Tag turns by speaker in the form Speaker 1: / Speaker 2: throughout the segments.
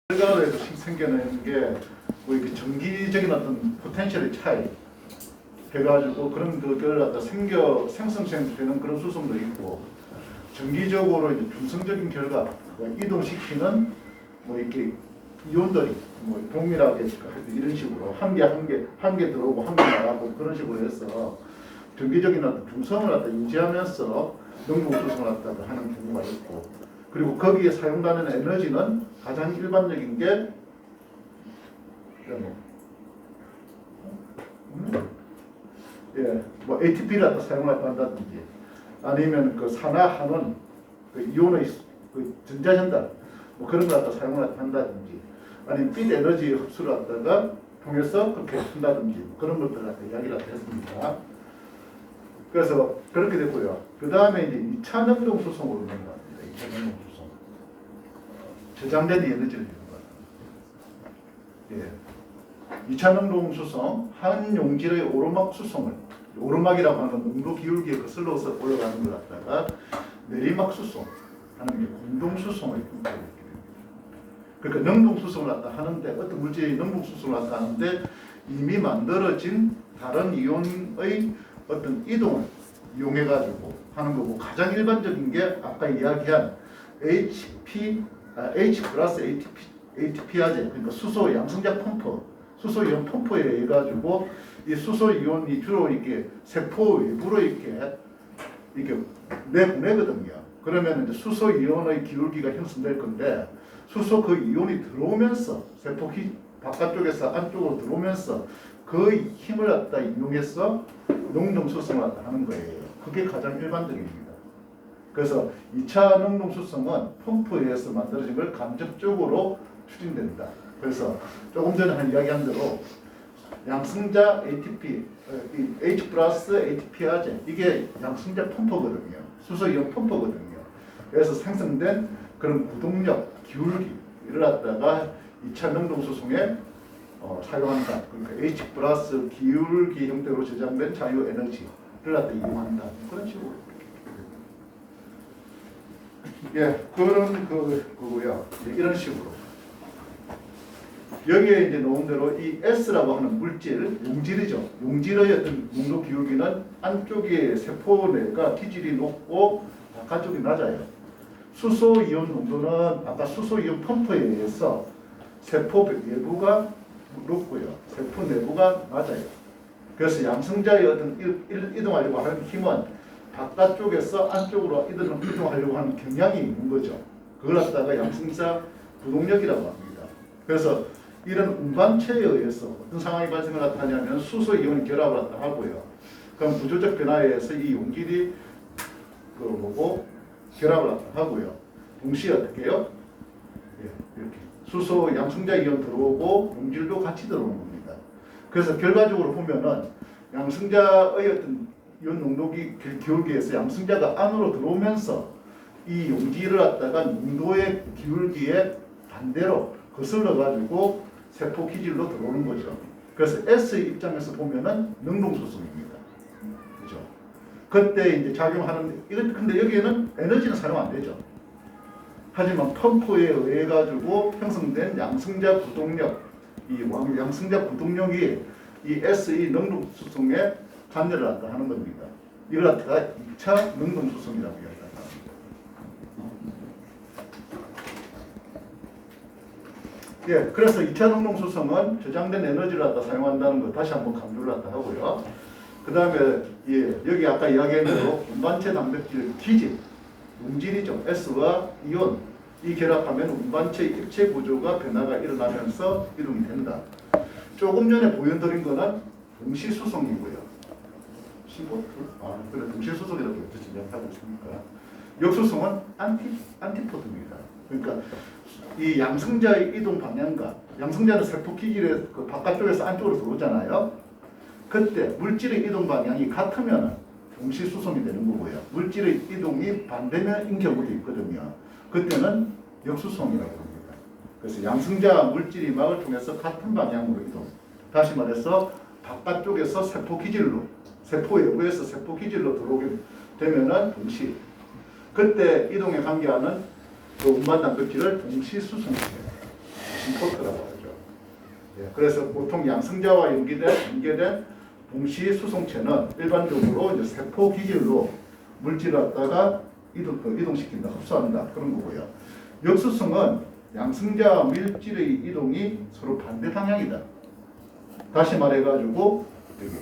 Speaker 1: 결과로 해서 생겨나는 게 뭐 이렇게 정기적인 어떤 포텐셜의 차이 해가지고 그런 그걸 갖다 생성되는 그런 수성도 있고, 정기적으로 이제 중성적인 결과 이동시키는 뭐 이렇게 이온들이 뭐 동일하게 이런 식으로 한 개 들어오고 한 개 나가고 그런 식으로 해서 정기적인 어떤 중성을 갖다 유지하면서 능동수성을 갖다가 하는 경우가 있고, 그리고 거기에 사용되는 에너지는 가장 일반적인 게 뭐 ATP를 갖다 사용한다든지, 아니면 그 산화하는 그 이온의 그 전자전달 뭐 그런 걸 갖다 사용을 한다든지, 아니면 빛 에너지 흡수를 갖다가 통해서 그렇게 한다든지 그런 것들 갖다 이야기를 했습니다. 그래서 그렇게 됐고요. 그 다음에 이제 2차 능동 수송으로 넘어갑니다. 2차 능동 수송. 저장된 에너지를 이용합니다. 예. 2차 능동 수송, 한 용질의 오르막 수송을, 오르막이라고 하는 농도 기울기에 거슬러서 올라가는 걸 갖다가 내리막 수송 하는 게 공동 수송을 이루게 됩니다. 그러니까 능동 수송을 갖다 하는데, 어떤 물질이 능동 수송을 갖다 하는데 이미 만들어진 다른 이온의 어떤 이동을 이용해 가지고 하는 거고, 가장 일반적인 게 아까 이야기한 H 플러스 ATP아제, 그러니까 수소 양성자 펌프, 수소 이온 펌프에 의해 가지고 이 수소 이온이 주로 이렇게 세포 외부로 이렇게 내보내거든요. 그러면 이제 수소 이온의 기울기가 형성될 건데, 수소 그 이온이 들어오면서 세포 바깥쪽에서 안쪽으로 들어오면서 그 힘을 갖다 이용해서 능동수성을 갖다 하는 거예요. 그게 가장 일반적입니다. 그래서 2차 능동수성은 펌프에 의해서 만들어진 걸 간접적으로 추진된다. 그래서 조금 전에 한 이야기한 대로 양성자 ATP, H 플러스 ATP아제, 이게 양성자 펌프거든요. 수소이온 펌프거든요. 그래서 생성된 그런 구동력, 기울기를 갖다가 2차 능동수송에 사용한다. 그러니까 H 플러스 기울기 형태로 저장된 자유 에너지를 갖다 이용한다. 그런 식으로. 예, 그런 그거고요. 이런 식으로. 여기에 이제 놓은 대로 이 S라고 하는 물질, 용질이죠. 용질의 어떤 농도 기울기는 안쪽에 세포 내가 기질이 높고 바깥쪽이 낮아요. 수소 이온 농도는 아까 수소 이온 펌프에 의해서 세포 내부가 높고요, 세포 내부가 낮아요. 그래서 양성자의 어떤 이동하려고 하는 힘은 바깥쪽에서 안쪽으로 이동하려고 하는 경향이 있는 거죠. 그걸 갖다가 양성자 부동력이라고 합니다. 그래서 이런 운반체에 의해서 어떤 상황이 발생을 하냐면 수소 이온이 결합을 갖다 하고요. 그럼 구조적 변화에 의해서 이 용질이 결합을 갖다 하고요. 동시에 어떻게 해요? 예, 이렇게 수소 양성자 이온 들어오고 용질도 같이 들어오는 겁니다. 그래서 결과적으로 보면은 양성자의 어떤 이온 농도 기울기에서 양성자가 안으로 들어오면서 이 용질을 갖다가 농도의 기울기에 반대로 거슬러 가지고 세포 기질로 들어오는 거죠. 그래서 S의 입장에서 보면은 능동수성입니다. 그죠? 그때 이제 작용하는, 이건 근데 여기에는 에너지는 사용 안 되죠. 하지만 펌프에 의해 가지고 형성된 양성자 구동력, 이 양성자 구동력이 이 S의 능동수성에 관여를 갖다 하는 겁니다. 이걸 갖다가 2차 능동수성이라고 이야기합니다. 예, 그래서 2차 능동수성은 저장된 에너지를 갖다 사용한다는 거 다시 한번 강조를 갖다 하고요. 그 다음에 예, 여기 아까 이야기한 대로 운반체 단백질 기질, 용질이죠. S와 이온 이 결합하면 운반체 입체 구조가 변화가 일어나면서 이동이 된다. 조금 전에 보여드린 거는 동시수성이고요. 15? 그래, 동시수성이라고 지적하고 있습니까? 역수성은 안티포드입니다. 그러니까 이 양성자의 이동 방향과, 양성자는 세포 기질에 그 바깥쪽에서 안쪽으로 들어오잖아요. 그때 물질의 이동 방향이 같으면 동시수성이 되는 거고요. 물질의 이동이 반대면인 경우도 있거든요. 그때는 역수성이라고 합니다. 그래서 양성자 물질이 막을 통해서 같은 방향으로 이동. 다시 말해서 바깥쪽에서 세포 기질로, 세포 외부에서 세포 기질로 들어오게 되면은 동시. 그때 이동에 관계하는 그 운반 단백질을 동시수송해요. 안티포트라고 하죠. 예, 그래서 보통 양성자와 연계된 동시 수송체는 일반적으로 이제 세포 기질로 물질을 갖다가 이동시킨다, 흡수한다 그런 거고요. 역수성은 양성자와 물질의 이동이 서로 반대 방향이다. 다시 말해가지고 여기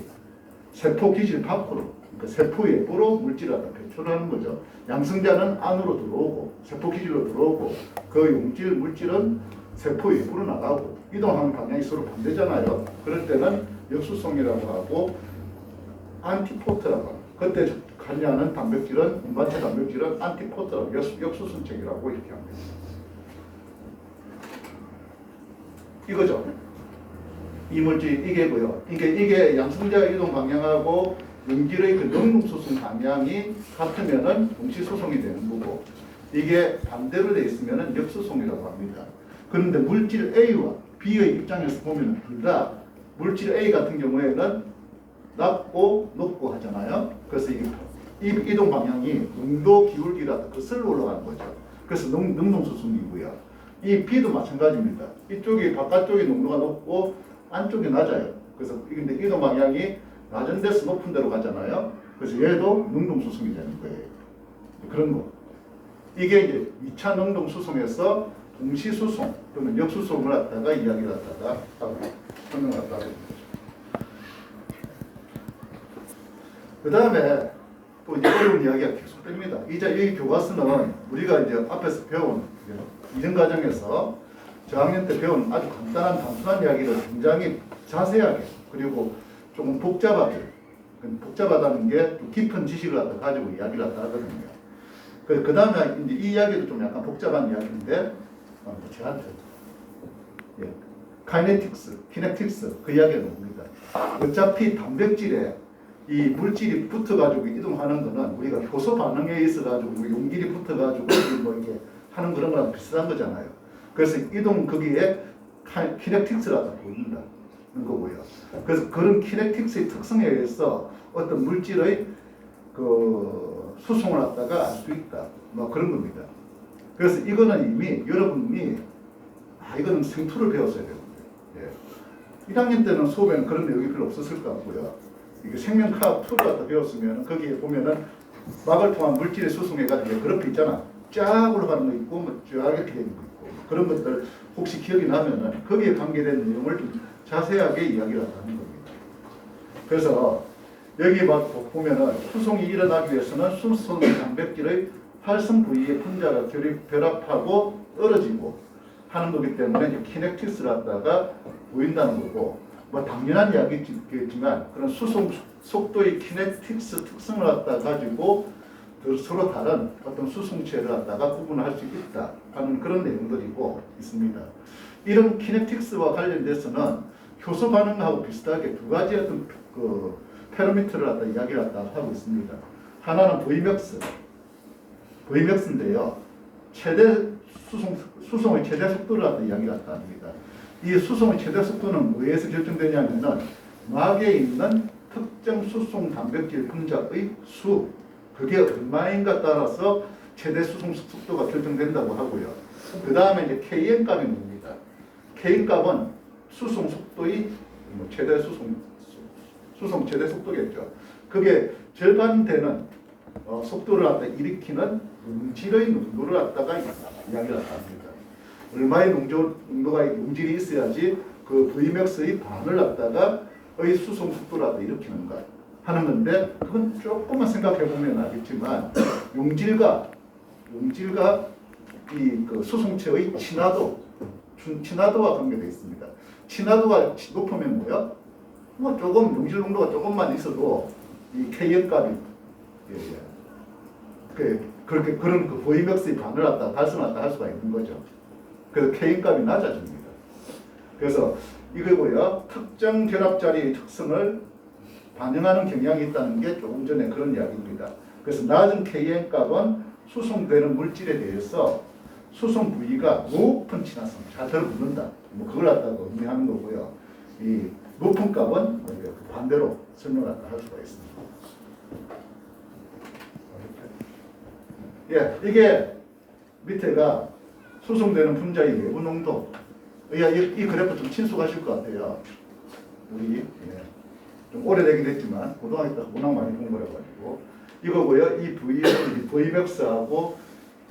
Speaker 1: 세포 기질 밖으로, 그러니까 세포 외부로 물질을 갖다 배출하는 거죠. 양성자는 안으로 들어오고 세포 기질로 들어오고 그 용질 물질은 세포 외부로 나가고 이동하는 방향이 서로 반대잖아요. 그럴 때는 역수성이라고 하고 안티포트라고 합니다. 그때 관여하는 단백질은 운반체 단백질은 안티포트라고 역수성체이라고 이렇게 합니다. 이거죠. 이 물질 이게고요. 이게 양성자 이동 방향하고 용질의 그 능동수송 방향이 같으면은 동시수송이 되는 거고 이게 반대로 되어 있으면은 역수송이라고 합니다. 그런데 물질 A와 B의 입장에서 보면 둘 다 물질 A 같은 경우에는 낮고 높고 하잖아요. 그래서 이 이동 방향이 농도 기울기라도 거슬러 올라가는 거죠. 그래서 능동수송이고요. 이 B도 마찬가지입니다. 이쪽이 바깥쪽이 농도가 높고 안쪽이 낮아요. 그래서 근데 이동 방향이 낮은 데서 높은 데로 가잖아요. 그래서 얘도 능동수송이 되는 거예요. 그런 거. 이게 이제 2차 능동수송에서 동시수송 또는 역수송을 갖다가 이야기를 갖다가 하고 설명을 갖다가 하는 거죠. 그 다음에 또 이제 어려운 이야기가 계속됩니다. 이 교과서는 우리가 이제 앞에서 배운 이전 과정에서 저학년 때 배운 아주 간단한 단순한 이야기를 굉장히 자세하게 그리고 조금 복잡하다는 게 깊은 지식을 갖다 가지고 이야기를 갖다 하거든요. 그 다음에 이제 이 이야기도 좀 약간 복잡한 이야기인데 저한테 키네틱스 그 이야기가 뭡니까? 어차피 단백질에 이 물질이 붙어가지고 이동하는 거는 우리가 효소 반응에 있어가지고 용질이 붙어가지고 뭐 이게 하는 그런 거랑 비슷한 거잖아요. 그래서 이동 거기에 키네틱스라고 부른다는 거고요. 그래서 그런 키네틱스의 특성에 의해서 어떤 물질의 그 수송을 갖다가 알 수 있다. 뭐 그런 겁니다. 그래서 이거는 이미 여러분이 이거는 생투를 배웠어야 되거든요. 예. 1학년 때는 수업에는 그런 내용이 별로 없었을 것 같고요. 이게 생명과학 2를 갖다 배웠으면 거기에 보면은 막을 통한 물질의 수송해가지고 그렇게 있잖아. 쫙 올라가는 거 있고 뭐 쫙 이렇게 되는 거 있고 그런 것들 혹시 기억이 나면은 거기에 관계된 내용을 좀 자세하게 이야기를 하는 겁니다. 그래서 여기 막 보면은 수송이 일어나기 위해서는 수송 단백질의 활성 부위의 분자가 결합하고 떨어지고 하는 거기 때문에 키네틱스를 갖다가 보인다는 거고 뭐 당연한 이야기겠지만 그런 수송 속도의 키네틱스 특성을 갖다 가지고 서로 다른 어떤 수송체를 갖다가 구분할 수 있다 하는 그런 내용들이고 있습니다. 이런 키네틱스와 관련돼서는 효소 반응하고 비슷하게 두 가지 어떤 그 패러미터를 갖다 이야기를 갖다 하고 있습니다. 하나는 Vmax인데요. 최대 수송의 최대 속도를 갖다 이야기를 갖다 합니다. 이 수송의 최대 속도는 뭐에서 결정되냐면은 막에 있는 특정 수송 단백질 분자의 수 그게 얼마인가 따라서 최대 수송 속도가 결정된다고 하고요. 그 다음에 이제 Kn 값이 뭡니다. Kn 값은 수송 속도의 최대 수송 최대 속도겠죠. 그게 절반 되는 속도를 갖다 일으키는 용질의 농도를 갖다가 이야기를 합니다. 얼마의 농도가 용질이 있어야지 그 Vmax의 반을 갖다가 의 수송 속도를 갖다 일으키는가 하는 건데 그건 조금만 생각해 보면 알겠지만 용질과 이 그 수송체의 친화도와 관계되어 있습니다. 친화도가 높으면 뭐야? 뭐 조금 용질 농도가 조금만 있어도 이 Kn 값이 그렇게 그런 그 Vmax의 반을 갖다 달성했다 할 수가 있는 거죠. 그래서 Kn 값이 낮아집니다. 그래서 이거고요. 특정 결합 자리의 특성을 반영하는 경향이 있다는 게 조금 전에 그런 이야기입니다. 그래서 낮은 Kn 값은 수송되는 물질에 대해서 수송 부위가 높은 친화성, 잘 들어붙는다. 뭐 그걸 갖다가 의미하는 거고요. 이 높은 값은 반대로 설명을 할 수가 있습니다. 예, 이게 밑에가 수송되는 분자의 내부 농도, 이 그래프 좀 친숙하실 것 같아요. 우리 좀 오래되긴 했지만 고등학교 때 워낙 많이 공부해가지고 이거고요. 이 V맥스하고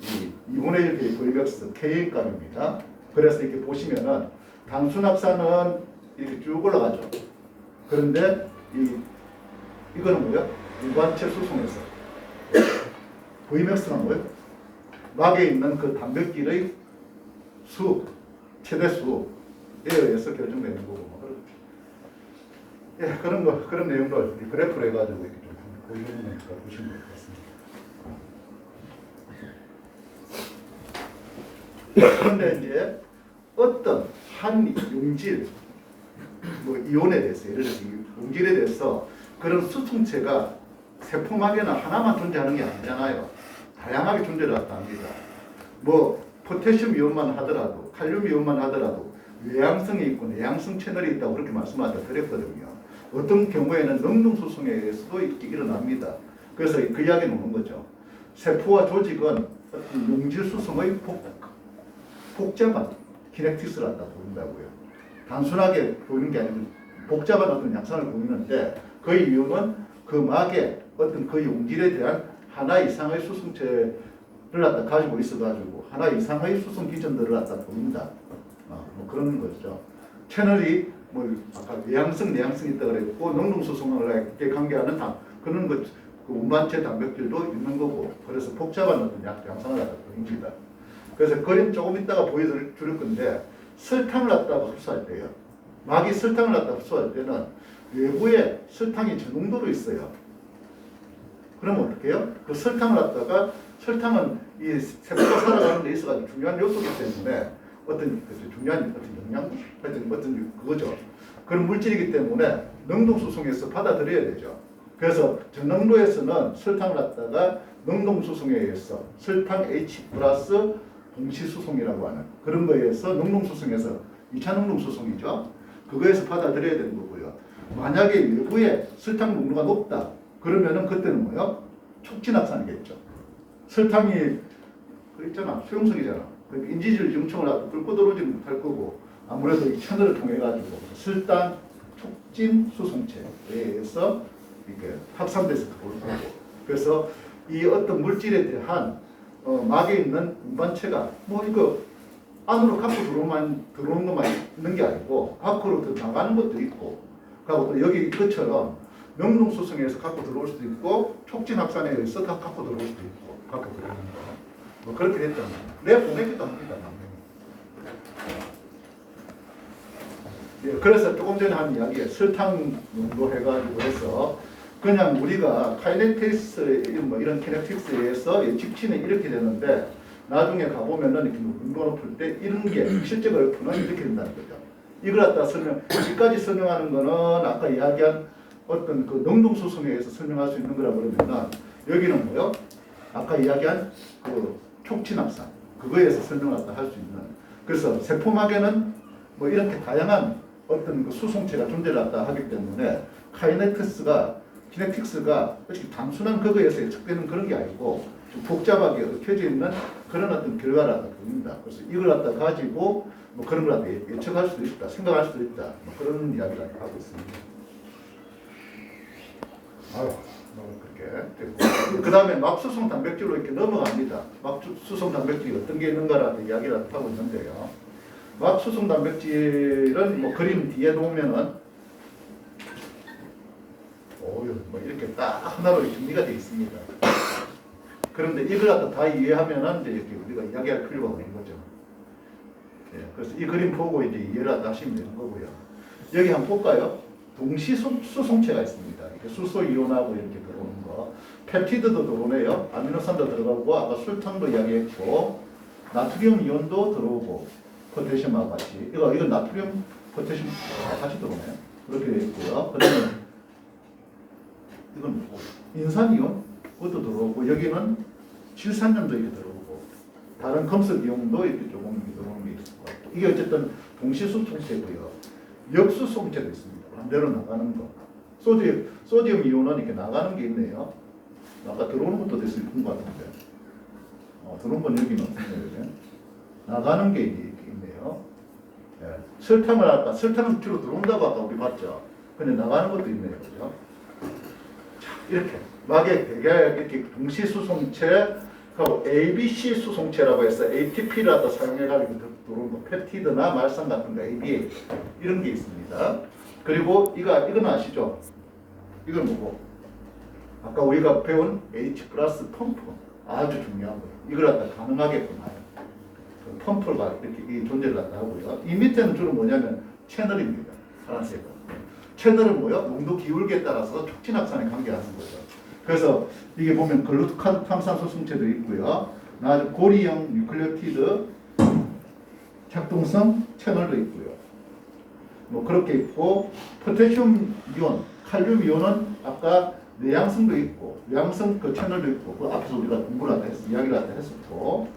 Speaker 1: 이 2분의 1 V맥스 K인 값입니다. 그래서 이렇게 보시면은 단순 합산은 이렇게 쭉 올라가죠. 그런데 이거는 뭐예요? 무관체 수송에서 V맥스는 뭐예요? 막에 있는 그 단백질의 수, 최대 수에 의해서 결정되는 거고. 예, 그런 내용들 그래프로 해가지고 이렇게 좀 보시면 될 것 같습니다. 그런데 이제 어떤 한 용질, 뭐 이온에 대해서, 예를 들어서 용질에 대해서 그런 수통체가 세포막에는 하나만 존재하는 게 아니잖아요. 다양하게 존재를 합니다. 뭐 포타슘 이온만 하더라도, 칼륨 이온만 하더라도 외양성이 있고 내양성 채널이 있다고 그렇게 말씀하다 드렸거든요. 어떤 경우에는 능동수송에 의해서도 이렇게 일어납니다. 그래서 그 이야기는 오는 거죠. 세포와 조직은 어떤 용질 수송의 복잡한 키네틱스를 한다 보인다고요. 단순하게 보이는 게 아니고 복잡한 어떤 양상을 보이는데 그 이유는 그 막에 어떤 그 용질에 대한 하나 이상의 수송체를 갖다 가지고 있어가지고 하나 이상의 수송 기전들을 갖다 보인다. 뭐 그런 거죠. 채널이 뭐 아까 외양성, 내양성이 있다 그랬고 능동수송을 관계하는 그런 그 운반체 단백질도 있는 거고 그래서 복잡한 어떤 양상을 갖다 보입니다. 그래서 그림 조금 이따가 보여드릴 건데 설탕을 갖다가 흡수할 때요. 막이 설탕을 갖다가 흡수할 때는 외부에 설탕이 저 정도로 있어요. 그러면 어떻게 해요? 그 설탕을 갖다가 설탕은 이 세포가 살아가는 데 있어가지고 중요한 요소이기 때문에 어떤 중요한 어떤 영양, 어떤 그거죠. 그런 물질이기 때문에 능동수송에서 받아들여야 되죠. 그래서 저능도에서는 설탕을 갖다가 능동수송에 의해서 설탕 H 플러스 동시수송이라고 하는 그런 거에 의해서 능동수송에서 2차 능동수송이죠. 그거에서 받아들여야 되는 거고요. 만약에 외부에 설탕 농도가 높다. 그러면은 그때는 뭐요? 촉진합산이겠죠. 설탕이 그 있잖아. 수용성이잖아. 그러니까 인지질 중청을 하고 끓고 들어오지 못할 거고 아무래도 이 채널을 통해 가지고 설탕 촉진 수송체에 의해서 이렇게 확산돼서 들어올 거고. 그래서 이 어떤 물질에 대한 막에 있는 운반체가 뭐 이거 안으로 갖고 들어오는 것만 있는 게 아니고 밖으로 더 나가는 것도 있고 그리고 또 여기 이것처럼 명동수송에서 갖고 들어올 수도 있고 촉진 확산에 의해서 다 갖고 들어올 수도 있고 갖고 들어오는 거. 뭐 그렇게 됐잖아. 내가 보내기도 합니다. 예, 그래서 조금 전에 한 이야기에 설탕 농도 해가지고 해서 그냥 우리가 카이네틱스 뭐 이런 키네틱스에 의해서 예측치는 이렇게 되는데 나중에 가보면은 이렇게 농도를 풀 때 이런 게 실제 그래프는 이렇게 된다는 거죠. 이걸 갖다 여기까지 설명하는 거는 아까 이야기한 어떤 그 능동수송에 의해서 설명할 수 있는 거라 그러면은 여기는 뭐요? 아까 이야기한 그 촉진합산 그거에 의해서 설명을 갖다 할 수 있는 그래서 세포막에는 뭐 이렇게 다양한 어떤 그 수송체가 존재를 갖다 하기 때문에 키네틱스가 단순한 그거에 의해서 예측되는 그런 게 아니고 좀 복잡하게 얽혀져 있는 그런 어떤 결과라고 보입니다. 그래서 이걸 갖다 가지고 뭐 그런 걸 갖다 예측할 수도 있다, 생각할 수도 있다, 뭐 그런 이야기를 하고 있습니다. 그렇게 됐고. 그 다음에 막수송 단백질로 이렇게 넘어갑니다. 막수송 단백질이 어떤 게 있는가라는 이야기를 하고 있는데요. 막수송 단백질은 뭐 그림 뒤에 보면은 뭐 이렇게 딱 하나로 정리가 되어 있습니다. 그런데 이걸 갖다 다 이해하면은 이제 이렇게 우리가 이야기할 필요가 없는 거죠. 예, 그래서 이 그림 보고 이제 이해를 하시면 되는 거고요. 여기 한번 볼까요? 동시 수송체가 있습니다. 이렇게 수소 이온하고 이렇게 들어오는 거. 펩티드도 들어오네요. 아미노산도 들어가고 아까 술탕도 이야기했고 나트륨 이온도 들어오고 포타슘하고 같이 이건 나트륨 포타슘 같이 들어오네요. 그렇게 되어 있고요. 그다음에 이건 인산이온 그것도 들어오고 여기는 질산염도 이렇게 들어오고 다른 검석 이온도 이렇게 조금 들어오는 게 있을 것 같고 이게 어쨌든 동시수송체고요. 역수송체도 있습니다. 반대로 나가는 거. 소디움 이온은 이렇게 나가는 게 있네요. 아까 들어오는 것도 됐을 것 같은데. 들어온 건 여기는 없네요. 나가는 게 이렇게 있네요. 예. 설탕을 할까? 설탕은 주로 들어온다고 아까 우리 봤죠. 근데 나가는 것도 있네요. 그죠? 자, 이렇게 막에 대개 이렇게 동시 수송체하고 ABC 수송체라고 해서 ATP를 갖다 사용해가지고 들어온 거, 펩티드나 말산 같은 거, ABA 이런 게 있습니다. 그리고 이건 아시죠? 이건 뭐고? 아까 우리가 배운 H 플러스 펌프 아주 중요한 거예요. 이걸 갖다 가능하게끔 하요. 그 펌프가 이렇게 존재를 갖다 하고요. 이 밑에는 주로 뭐냐면 채널입니다. 파란색은. 채널은 뭐요? 농도 기울기에 따라서 촉진 확산에 관계하는 거죠. 그래서 이게 보면 글루타트 탐산소 승체도 있고요. 나중 고리형 뉴클레오티드 작동성 채널도 있고요. 뭐 그렇게 있고 포타슘 이온, 칼륨 이온은 아까 내양성도 있고 외양성 그 채널도 있고 그 앞에서 우리가 공부를 하다 이야기를 하다 했었고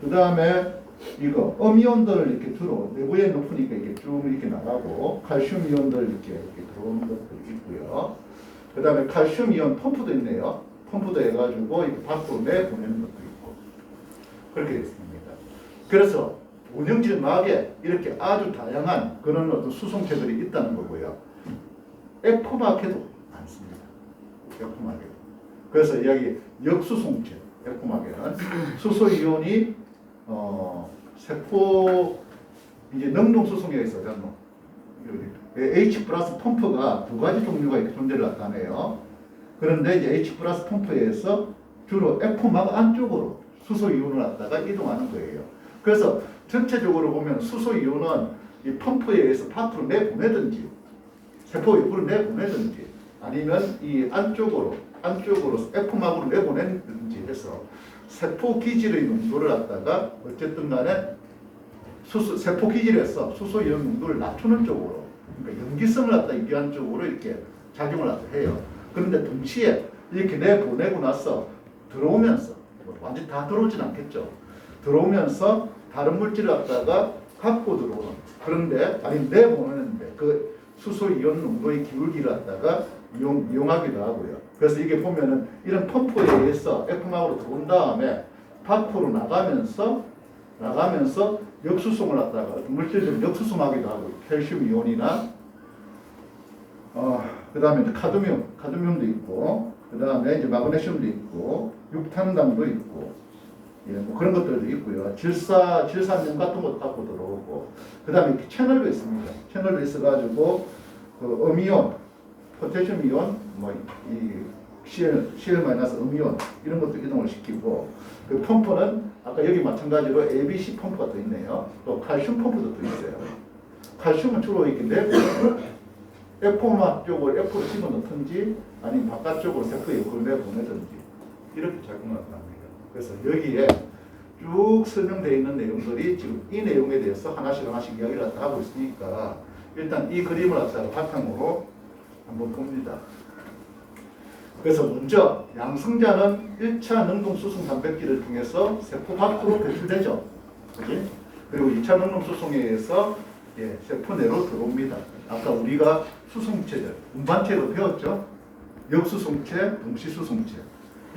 Speaker 1: 그 다음에 이거 음이온들 이렇게 주로 내부에 높으니까 이게 쭉 이렇게 나가고 칼슘 이온들 이렇게 들어오는 것도 있고요. 그 다음에 칼슘 이온 펌프도 있네요. 펌프도 해가지고 이렇게 밖으로 내보내는 것도 있고 그렇게 됐습니다. 그래서 운영질 막에 이렇게 아주 다양한 그런 어떤 수송체들이 있다는 거고요. 에코막에도 많습니다. 에코막에도. 그래서 이야기 역수송체 에코막에는 수소 이온이 세포 이제 능동 수송에 있어요. H 플러스 펌프가 두 가지 종류가 이렇게 존재를 나타내요. 그런데 이제 H 플러스 펌프에서 주로 에코막 안쪽으로 수소 이온을 갖다가 이동하는 거예요. 그래서 전체적으로 보면 수소 이온은 이 펌프에 의해서 밖으로 내보내든지 세포 입구로 내보내든지 아니면 이 안쪽으로 에코막으로 내보내든지 해서 세포 기질의 농도를 갖다가 어쨌든 간에 세포 기질에서 수소 이온 농도를 낮추는 쪽으로 그러니까 염기성을 갖다 유지하는 쪽으로 이렇게 작용을 갖다 해요. 그런데 동시에 이렇게 내보내고 나서 들어오면서 완전히 다 들어오진 않겠죠. 들어오면서 다른 물질을 갖다가 갖고 들어오는 그런데 아니 내보내는데 그 수소 이온 농도의 기울기를 갖다가 이용하기도 하고요. 그래서 이게 보면은 이런 펌프에 의해서 에코막으로 들어온 다음에 밖으로 나가면서 역수송을 갖다가 물질들을 역수송하기도 하고 칼슘 이온이나 그 다음에 카드뮴도 있고 그 다음에 이제 마그네슘도 있고 육탄당도 있고 예, 뭐 그런 것들도 있고요. 질산염 같은 것도 갖고 들어오고 그 다음에 채널도 있습니다. 채널도 있어가지고 그 음이온, 포타슘 이온, 뭐이 CL 마이너스 음이온 이런 것도 이동을 시키고 그 펌프는 아까 여기 마찬가지로 ABC 펌프가 또 있네요. 또 칼슘 펌프도 또 있어요. 칼슘은 주로 이렇게 내보내고 에코막 쪽을 F로 집어넣든지 아니면 바깥쪽으로 세포에 그걸 내보내든지 이렇게 작용을 합니다. 그래서 여기에 쭉 설명되어 있는 내용들이 지금 이 내용에 대해서 하나씩 이야기를 하고 있으니까 일단 이 그림을 갖다가 바탕으로 한번 봅니다. 그래서 먼저 양성자는 1차 능동수송 단백질을 통해서 세포 밖으로 배출되죠. 그지? 그리고 2차 능동수송에 의해서 세포 내로 들어옵니다. 아까 우리가 수송체들, 운반체로 배웠죠? 역수송체, 동시수송체.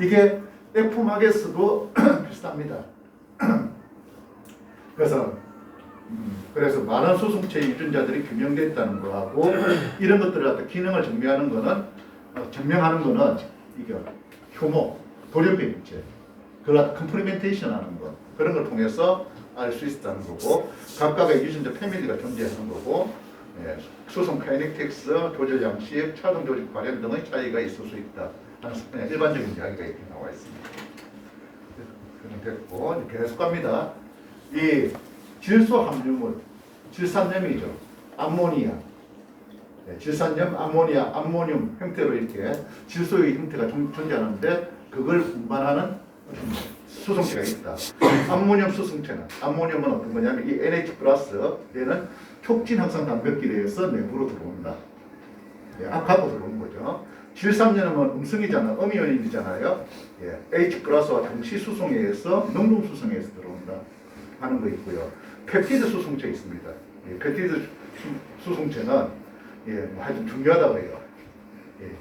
Speaker 1: 이게 F막에서도 비슷합니다. 그래서 많은 수송체 유전자들이 규명되어 있다는 거하고 이런 것들을 갖다 기능을 증명하는 거는 이게 효모, 돌연변이체, 그걸 컴플리멘테이션 하는 것 그런 걸 통해서 알 수 있다는 거고 각각의 유전자 패밀리가 존재하는 거고 수송 카이넥틱스, 조절 양식, 차동 조직 발현 등의 차이가 있을 수 있다 하는 일반적인 이야기가 이렇게 나와 있습니다. 됐고 계속 갑니다. 이 질소 함유물, 질산염이죠. 암모니아, 질산염, 암모니아, 암모늄 형태로 이렇게 질소의 형태가 존재하는데 그걸 운반하는 수송체가 있다. 암모늄 수송체는 암모늄은 어떤 거냐면 이 NH 플러스 얘는 촉진 항상 단백질에 의해서 내부로 들어온다. 앞으로 들어오는 거죠. 질산염은 음성이잖아, 음이온이잖아요. H 플러스와 동시 수송에 의해서 능동 수송에 의해서 들어온다 하는 거 있고요. 펩티드 수송체 있습니다. 펩티드 수송체는 뭐 하여튼 중요하다고 해요.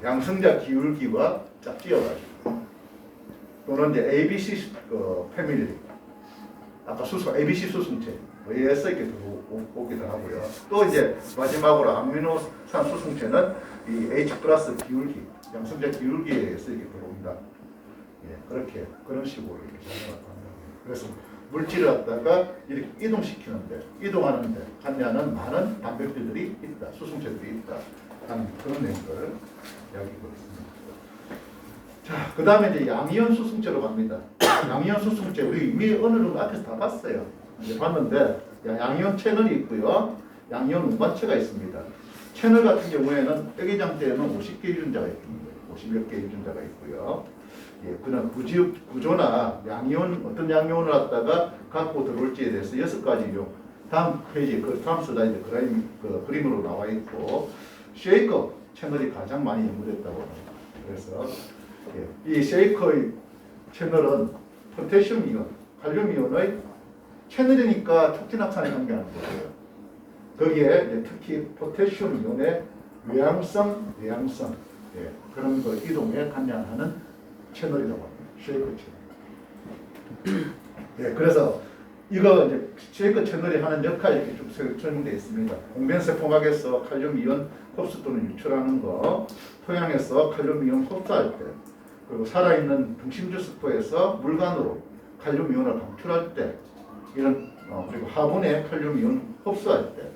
Speaker 1: 양성자 기울기와 짝지어가지고 또는 이제 ABC 패밀리 아까 ABC 수송체 의해서 이렇게 들어오기도 하고요. 또 이제 마지막으로 아미노산 수송체는 이 H 플러스 기울기, 양성자 기울기에 의해서 이렇게 들어온다. 예, 그렇게 그런 식으로 이렇게 작용한다. 그래서 물질을 갖다가 이렇게 이동시키는데, 이동하는데 관여하는 많은 단백질들이 있다, 수송체들이 있다 하는 그런 내용을 이야기하고 있습니다. 자, 그 다음에 이제 양이온 수송체로 갑니다. 양이온 수송체 우리 이미 어느 정도 앞에서 다 봤어요. 이제 봤는데 양이온 채널이 있고요, 양이온 운반체가 있습니다. 채널 같은 경우에는 애기장대에는 50개 유전자가 있습니다. 50몇 개 유전자가 있고요. 예, 그런 구조나 양이온, 어떤 양이온을 갖다가 갖고 들어올지에 대해서 6가지요. 다음 페이지, 다음 슬라이드 그림으로 나와 있고, 쉐이커 채널이 가장 많이 연구됐다고 합니다. 그래서 예, 이 쉐이커의 채널은 포타슘 이온, 칼륨 이온의 채널이니까 촉진 확산에 관계하는 거예요. 거기에 이제 특히 포타슘 이온의 외향성, 예, 그런 거 이동에 관여하는 채널이라고 합니다. 쉐이커 채널. 예, 그래서 이거 이제 쉐이커 채널이 하는 역할이 이렇게 쭉 설명되어 있습니다. 공변세포막에서 칼륨 이온 흡수 또는 유출하는 거, 토양에서 칼륨 이온 흡수할 때, 그리고 살아있는 등심주스포에서 물관으로 칼륨 이온을 방출할 때, 이런 그리고 화분에 칼륨 이온 흡수할 때,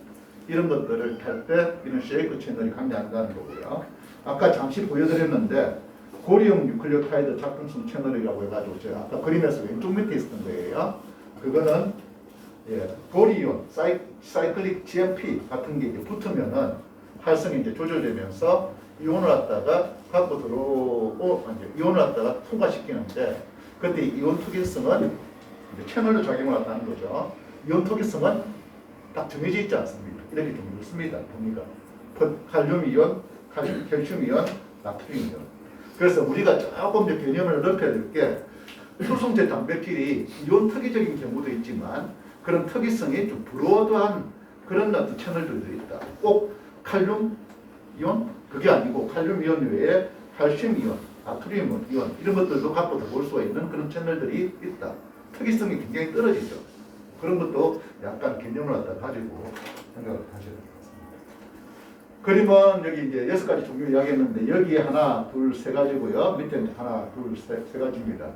Speaker 1: 이런 것들을 할 때 이런 쉐이커 채널이 관여한다는 거고요. 아까 잠시 보여드렸는데 고리형 뉴클리오타이드 작동성 채널이라고 해가지고 제가 아까 그림에서 왼쪽 밑에 있었던 거예요. 그거는 예, 고리이온, 사이클릭 GMP 같은 게 이제 붙으면은 활성이 이제 조절되면서 이온을 갖다가 갖고 이온을 갖다가 통과시키는데, 그때 이온 특이성은 이제 채널로 작용을 한다는 거죠. 이온 특이성은 딱 정해져 있지 않습니다. 이렇게 좀 있습니다. 범위가 칼륨 이온, 캘슘 이온, 나트륨 이온. 그래서 우리가 조금 더 개념을 넓혀야 될 게, 수송체 단백질이 이온 특이적인 경우도 있지만 그런 특이성이 좀 브로드한 그런 어떤 채널들도 있다. 꼭 칼륨 이온 그게 아니고 칼륨 이온 외에 칼슘 이온, 나트륨 이온 이런 것들도 갖고 볼 수가 있는 그런 채널들이 있다. 특이성이 굉장히 떨어지죠. 그런 것도 약간 개념을 갖다 가지고 생각을 하셔야 됩니다. 그림은 여기 이제 6가지 종류 이야기했는데 여기에 하나, 둘, 세 가지고요. 밑에 하나, 둘, 세 가지입니다.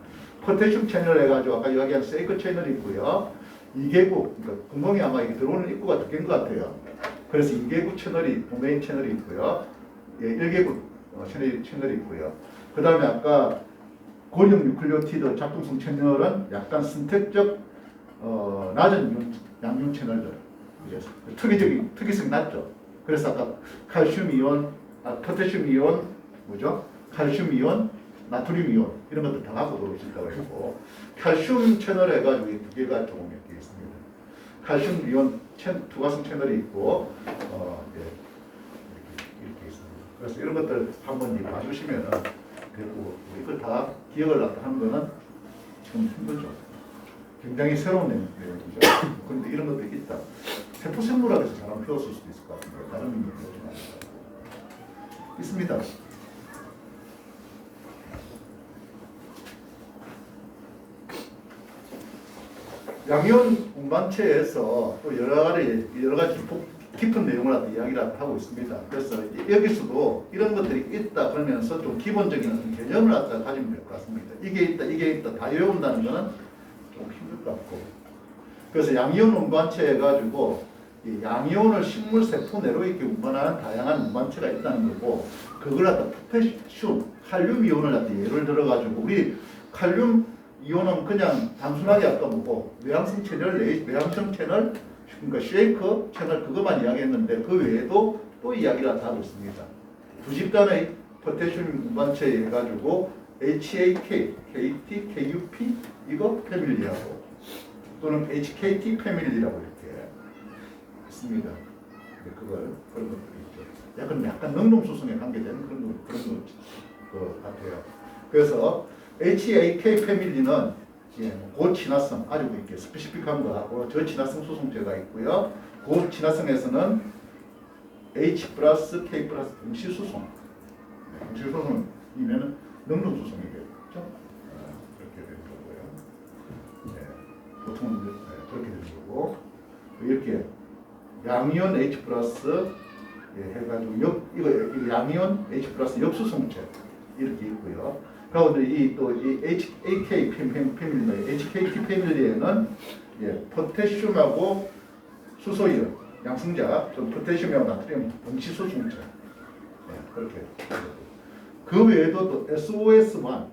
Speaker 1: 포타슘 채널 해가지고 아까 이야기한 세이크 채널이 있고요. 2개구, 그러니까 구멍이 아마 이게 들어오는 입구가 두 개인 것 같아요. 그래서 2개구 채널이, 도메인 채널이 있고요. 예, 1개구 채널이 있고요. 그 다음에 아까 고리형 뉴클리오티드 작동성 채널은 약간 선택적 낮은 양융 채널들. 특이성이 낮죠. 그래서 아까 칼슘 이온, 포타슘 이온, 칼슘 이온, 나트륨 이온 이런 것들 다 갖고 들어올 수 있다고 했고, 칼슘 채널 해가지고 이 두 개가 조금 이렇게 있습니다. 칼슘 이온 투과성 채널이 있고, 이렇게 있습니다. 그래서 이런 것들 한번 봐주시면은 그리고 이걸 다 기억을 하는 거는 좀 힘들죠. 굉장히 새로운 내용이죠. 그런데 이런 것도 있다. 세포 생물학에서 잘하면 배웠을 수도 있을 것 같은데 다른 의미는 있습니다. 양이온 운반체에서 또 여러 가지 깊은 내용을 이야기를 하고 있습니다. 그래서 여기서도 이런 것들이 있다 그러면서 좀 기본적인 어떤 개념을 가지면 될 것 같습니다. 이게 있다 다 외운다는 것은 좀 힘들 것 같고, 그래서 양이온 운반체 해가지고 이 양이온을 식물 세포 내로 이렇게 운반하는 다양한 운반체가 있다는 거고, 그걸 갖다 포타슘, 칼륨 이온을 갖다 예를 들어가지고 우리 칼륨 이온은 그냥 단순하게 아까 뭐고 외향성 채널, 외향성 채널, 그러니까 쉐이커 채널 그것만 이야기했는데 그 외에도 또 이야기를 하고 있습니다. 두 집단의 포타슘 운반체 해가지고 HAK, KT, KUP 이거 패밀리하고 또는 HKT 패밀리라고 이렇게 있습니다. 그런 것들이 있죠. 약간 능동수성에 관계되는 그런 것 같아요. 그래서 HAK 패밀리는 고친화성, 아주 이렇게 스페시픽한 거하고 저친화성 수송체가 있고요. 고친화성에서는 H 플러스 K 플러스 동시수송. 동시수송이면 능동수송이겠죠. 그렇게 되는 거고요. 보통은 그렇게 되는 거고. 이렇게 양이온 H 플러스 해가지고 이거 양이온 H 플러스 역수성체 이렇게 있고요. 그리고 이 HAK 패밀리, HKT 패밀리에는 포타슘하고 수소이온, 양성자, 포타슘하고 나트륨 동시 수성체 그렇게. 그 외에도 또 SOS1,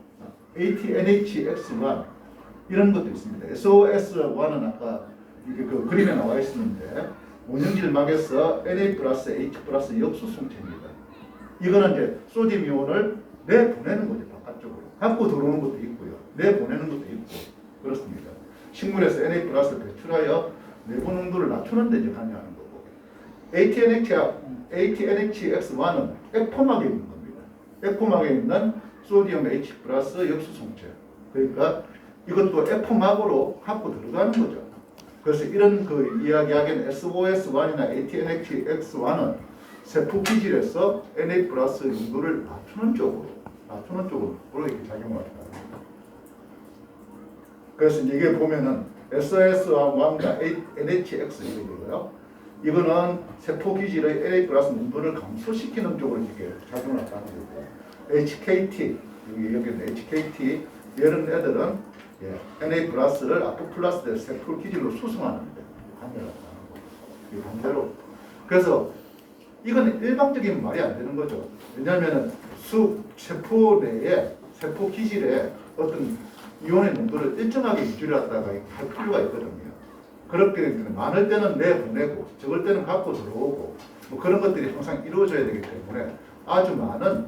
Speaker 1: ATNHX1 이런 것도 있습니다. SOS1은 아까 이게 그 그림에 나와 있었는데 원형질막에서 Na 플러스 H 플러스 역수성체입니다. 이거는 이제 소듐 이온을 내보내는 거죠. 바깥쪽으로. 갖고 들어오는 것도 있고요. 내보내는 것도 있고 그렇습니다. 식물에서 Na 플러스 배출하여 내분 농도를 낮추는 데 이제 관여하는 거고. ATNHX1은 액포막에 있는 겁니다. 액포막에 있는 소디움 H 플러스 역수성체. 그러니까 이것도 액포막으로 갖고 들어가는 거죠. 그래서 이런 그 이야기하기엔 SOS1이나 ATNHX1은 세포 기질에서 Na 플러스 농도를 낮추는 쪽으로 이렇게 작용을 합니다. 그래서 이게 보면은 SOS1과 NHX 이렇게 되고요. 이거는 세포 기질의 Na 플러스 농도를 감소시키는 쪽으로 이렇게 작용을 한다는 거고. HKT 여기는 HKT 이런 애들은 Na 플러스를 아토 플러스 세포 기질로 수송하는데 관여를 하는 거고. 이 반대로. 그래서 이건 일방적인 말이 안 되는 거죠. 왜냐하면 세포 내에 세포 기질에 어떤 이온의 농도를 일정하게 유지를 하다가 할 필요가 있거든요. 그렇게 많을 때는 내보내고 적을 때는 갖고 들어오고 뭐 그런 것들이 항상 이루어져야 되기 때문에 아주 많은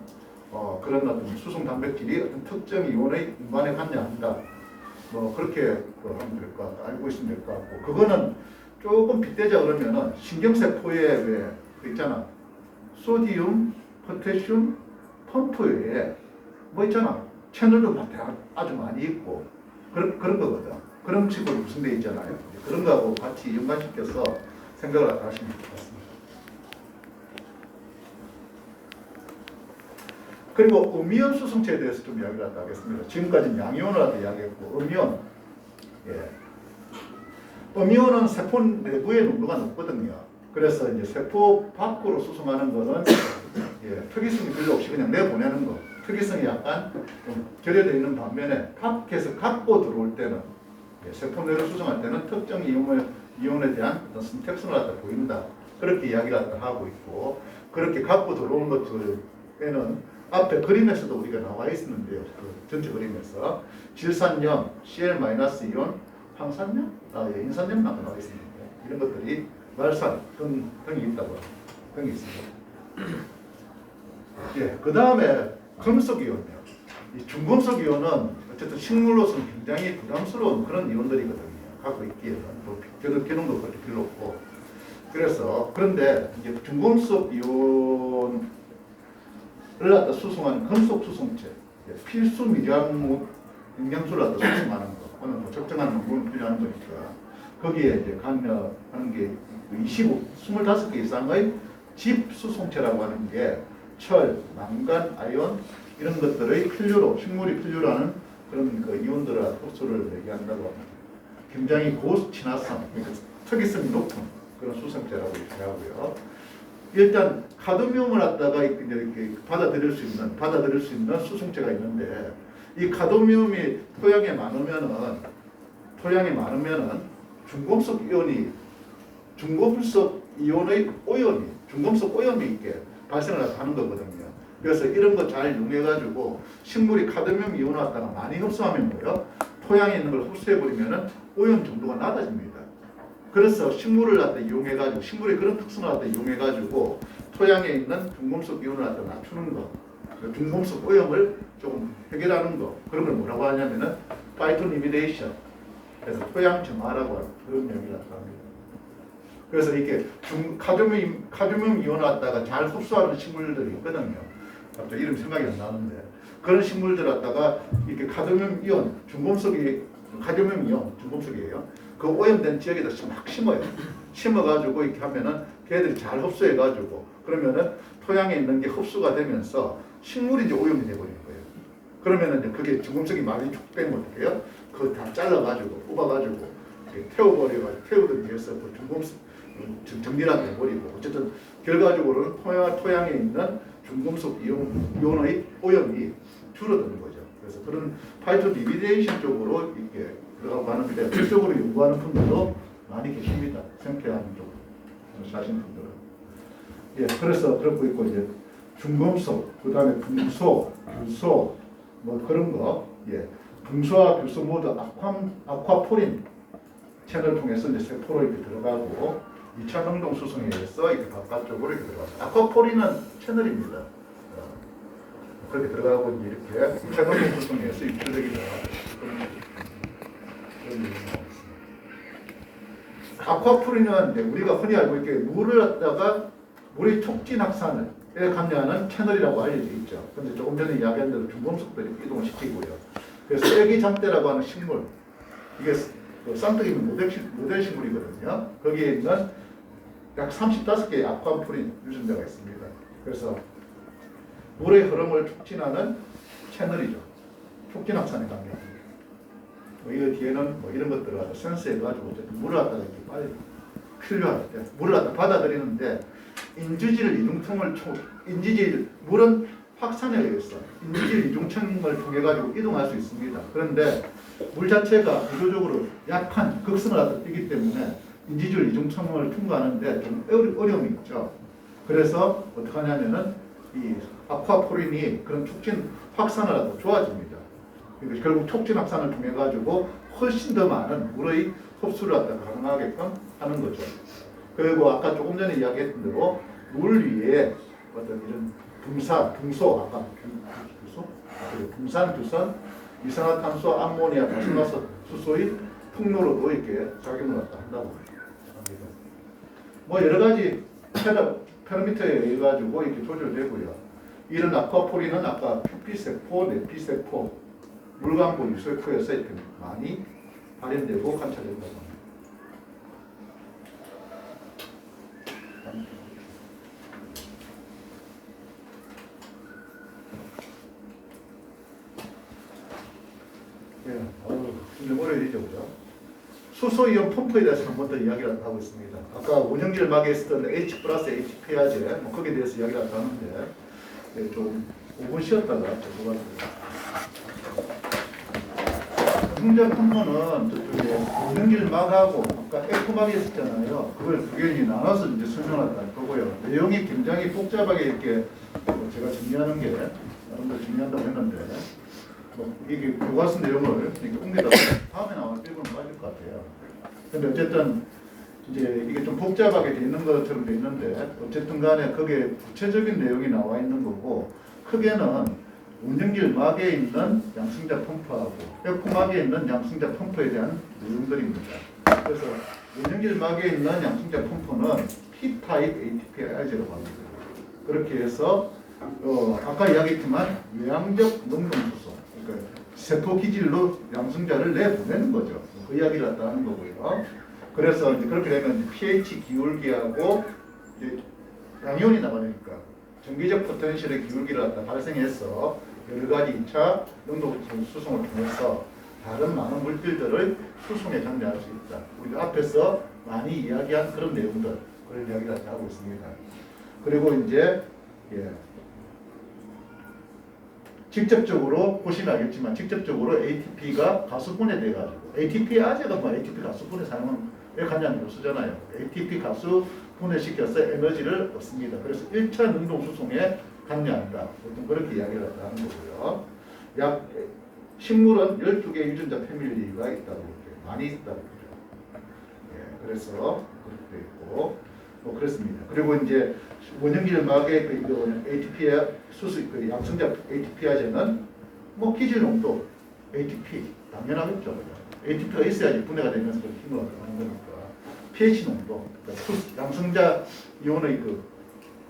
Speaker 1: 그런 어떤 수송 단백질이 어떤 특정 이온의 운반에 관여한다. 뭐 그렇게 하면 될 것 같고 알고 있으면 될 것 같고 그거는 조금 빗대자 그러면은 신경세포에 왜 그 있잖아 소디움, 포타슘, 펌프에 뭐 있잖아 채널도 아주 많이 있고 그런 거거든. 그런 식으로 구성되어 있잖아요. 그런 거하고 같이 연관시켜서 생각을 하시면 될 것 같습니다. 그리고 음이온 수성체에 대해서 좀 이야기를 하겠습니다. 지금까지는 양이온을 이야기했고 음이온. 음이온은 세포 내부의 농도가 높거든요. 그래서 이제 세포 밖으로 수송하는 거는 특이성이 별로 없이 그냥 내보내는 거. 특이성이 약간 좀 결여되어 있는 반면에 밖에서 갖고 들어올 때는 세포 내로 수송할 때는 특정 이온에 대한 어떤 선택성을 갖다 보인다. 그렇게 이야기를 하고 있고 그렇게 갖고 들어오는 것들에는 앞에 그림에서도 우리가 나와 있었는데요. 그 전체 그림에서 질산염, Cl-이온, 황산염, 인산염 나와 있습니다. 이런 것들이 말산 등이 있다고 등이 있습니다. 그 다음에 금속 이온이요. 이 중금속 이온은 어쨌든 식물로서는 굉장히 부담스러운 그런 이온들이거든요. 갖고 있기에는 기능도 그렇게 별로 없고. 그래서 그런데 이제 중금속 이온을 갖다 수송하는 금속 수송체, 필수 미량 영양소를 갖다 수송하는 거, 오늘 뭐 적정한 농도는 필요한 거니까 거기에 이제 관여하는 게 25개 이상의 집 수송체라고 하는 게 철, 망간, 아연 이런 것들의 필요로 식물이 필요로 하는 그런 그 이온들을 흡수를 얘기한다고 합니다. 굉장히 고친화성, 그러니까 특이성이 높은 그런 수송체라고 얘기하고요. 일단 카드뮴을 갖다가 이렇게 받아들일 수 있는 수송체가 있는데 이 카드뮴이 토양에 많으면은 중금속 이온의 오염이 중금속 오염이 있게 발생을 하는 거거든요. 그래서 이런 거 잘 이용해가지고 식물이 카드뮴 이온을 갖다가 많이 흡수하면 뭐요? 토양에 있는 걸 흡수해버리면은 오염 정도가 낮아집니다. 그래서 식물을 갖다 이용해가지고 식물의 그런 특성을 갖다 이용해가지고 토양에 있는 중금속 이온을 갖다 낮추는 거, 중금속 오염을 조금 해결하는 거 그런 걸 뭐라고 하냐면은 파이토리미데이션, 그래서 토양 정화라고 하는 그런 의미를 합니다. 그래서 이렇게 카드뮴 이온을 갖다가 잘 흡수하는 식물들이 있거든요. 갑자기 이름 생각이 안 나는데 그런 식물들 갖다가 이렇게 카드뮴 이온, 카드뮴 이온, 중금속이에요. 그 오염된 지역에다 막 심어요. 심어가지고 이렇게 하면은 걔들이 잘 흡수해가지고 그러면은 토양에 있는 게 흡수가 되면서 식물이 이제 오염이 돼버리는 거예요. 그러면은 이제 그게 중금속이 많이 축되면 어떡해요? 그거 다 잘라가지고 뽑아가지고 태우던 위해서 그 중금속 정리가 돼버리고 어쨌든 결과적으로는 토양에 있는 중금속 이온의 오염이 줄어드는 거죠. 그래서 그런 파이토 리미디에이션 쪽으로 이렇게 들어가고 하는데 그쪽으로 연구하는 분들도 많이 계십니다. 생태하는 쪽 사신 분들은. 예, 그래서 그렇고 있고 이제 중금속, 그 다음에 붕소, 규소, 뭐 그런 거, 예, 붕소와 규소 모두 아쿠아포린 채널을 통해서 이제 세포로 이렇게 들어가고 2차 능동 수송에 의해서 이렇게 바깥쪽으로 이렇게 들어갑니다. 아쿠아포린은 채널입니다. 그렇게 들어가고 이제 이렇게 2차 능동 수송에 의해서 입출력이 들어가고 아쿠아포린은 이제 우리가 흔히 알고 있게 물을 갖다가 물의 촉진 확산을 감지하는 채널이라고 알려져 있죠. 그런데 조금 전에 이야기한 대로 중금속들이 이동을 시키고요. 그래서 애기장대라고 하는 식물, 이게 쌍둥이 모델 식물이거든요. 거기에 있는 약 35개의 아쿠아포린 유전자가 있습니다. 그래서 물의 흐름을 촉진하는 채널이죠. 촉진 확산에 관계합니다. 이 뒤에는 뭐 이런 것들을 갖다 센서해가지고 물을 갖다가 이렇게 빨리 필요할 때 물을 갖다 받아들이는데 물은 확산에 의해서 인지질 이중층을 통해 가지고 이동할 수 있습니다. 그런데 물 자체가 구조적으로 약한 극성을 갖다 띄기 때문에 인지질 이중층을 통과하는데 좀 어려움이 있죠. 그래서 어떻게 하냐면은 이 아쿠아포린이 그런 촉진 확산을 갖다 좋아집니다. 그러니까 결국 촉진 확산을 통해 가지고 훨씬 더 많은 물의 흡수를 갖다 가능하게끔 하는 거죠. 그리고 아까 조금 전에 이야기했던 대로 물 위에 어떤 이런 붕소, 아까 붕산, 규선, 이산화탄소, 암모니아, 가스수소의 풍로로도 이렇게 작용을 한다고 합니다. 뭐 여러 가지 페라미터에 의해 가지고 이렇게 조절되고요. 이런 아쿠아포린은 아까 표피세포, 내피세포, 물광부 유세포에서 이렇게 많이 발현되고 관찰된다고 합니다. 예, 좀 어려워지죠, 그죠? 수소이온 펌프에 대해서 한 번 더 이야기를 하고 있습니다. 아까 원형질 막에 있었던 H 플러스 H 폐화제, 뭐 거기에 대해서 이야기를 하는데, 예, 좀 5분 쉬었다가 들어가겠습니다. 중장 펌프는 저쪽에 원형질 막하고 아까 에코막이 있었잖아요. 그걸 두 개를 나눠서 이제 설명한다는 거고요. 내용이 굉장히 복잡하게 이렇게 제가 정리하는 게 여러분들 정리한다고 했는데. 이게 교과서 내용을 이렇게 옮기다가 다음에 나오는 필요는 맞을 것 같아요. 근데 어쨌든 이제 이게 좀 복잡하게 돼 있는 것처럼 돼 있는데 어쨌든 간에 거기에 구체적인 내용이 나와 있는 거고 크게는 운영길 막에 있는 양승자 펌프하고 에코막에 있는 양승자 펌프에 대한 내용들입니다. 그래서 운영길 막에 있는 양승자 펌프는 P-타입 ATPa제라고 합니다. 그렇게 해서 아까 이야기했지만 외향적 능동수소 그러니까 세포 기질로 양승자를 내보내는 거죠. 그 이야기를 갖다 하는 거고요. 그래서 이제 그렇게 되면 pH 기울기하고 이제 양이온이 나가니까 전기적 포텐셜의 기울기를 갖다 발생해서 여러 가지 2차 능동 수송을 통해서 다른 많은 물질들을 수송에 장려할 수 있다. 우리가 앞에서 많이 이야기한 그런 내용들 그런 이야기를 하고 있습니다. 그리고 이제 직접적으로 보시면 알겠지만 직접적으로 ATP가 가수분해 돼가지고 ATP 아제가 뭐 ATP 가수분해 사용은 왜 가냐는 교수잖아요. ATP 가수 분해시켜서 에너지를 얻습니다. 그래서 1차 능동 수송에 관여한다. 보통 그렇게 이야기를 하는 거고요. 약 식물은 12개의 유전자 패밀리가 있다고 이렇게 많이 있다고 그러죠. 예, 그래서 그렇게 있고 뭐 그렇습니다. 그리고 이제 원형질 막의 그 ATP 그 양성자 ATP아제는 뭐 기질 농도 ATP 당연하겠죠. ATP가 있어야지 분해가 되면서 힘을 얻는 거니까 pH 농도, 그러니까 양성자 이온의 그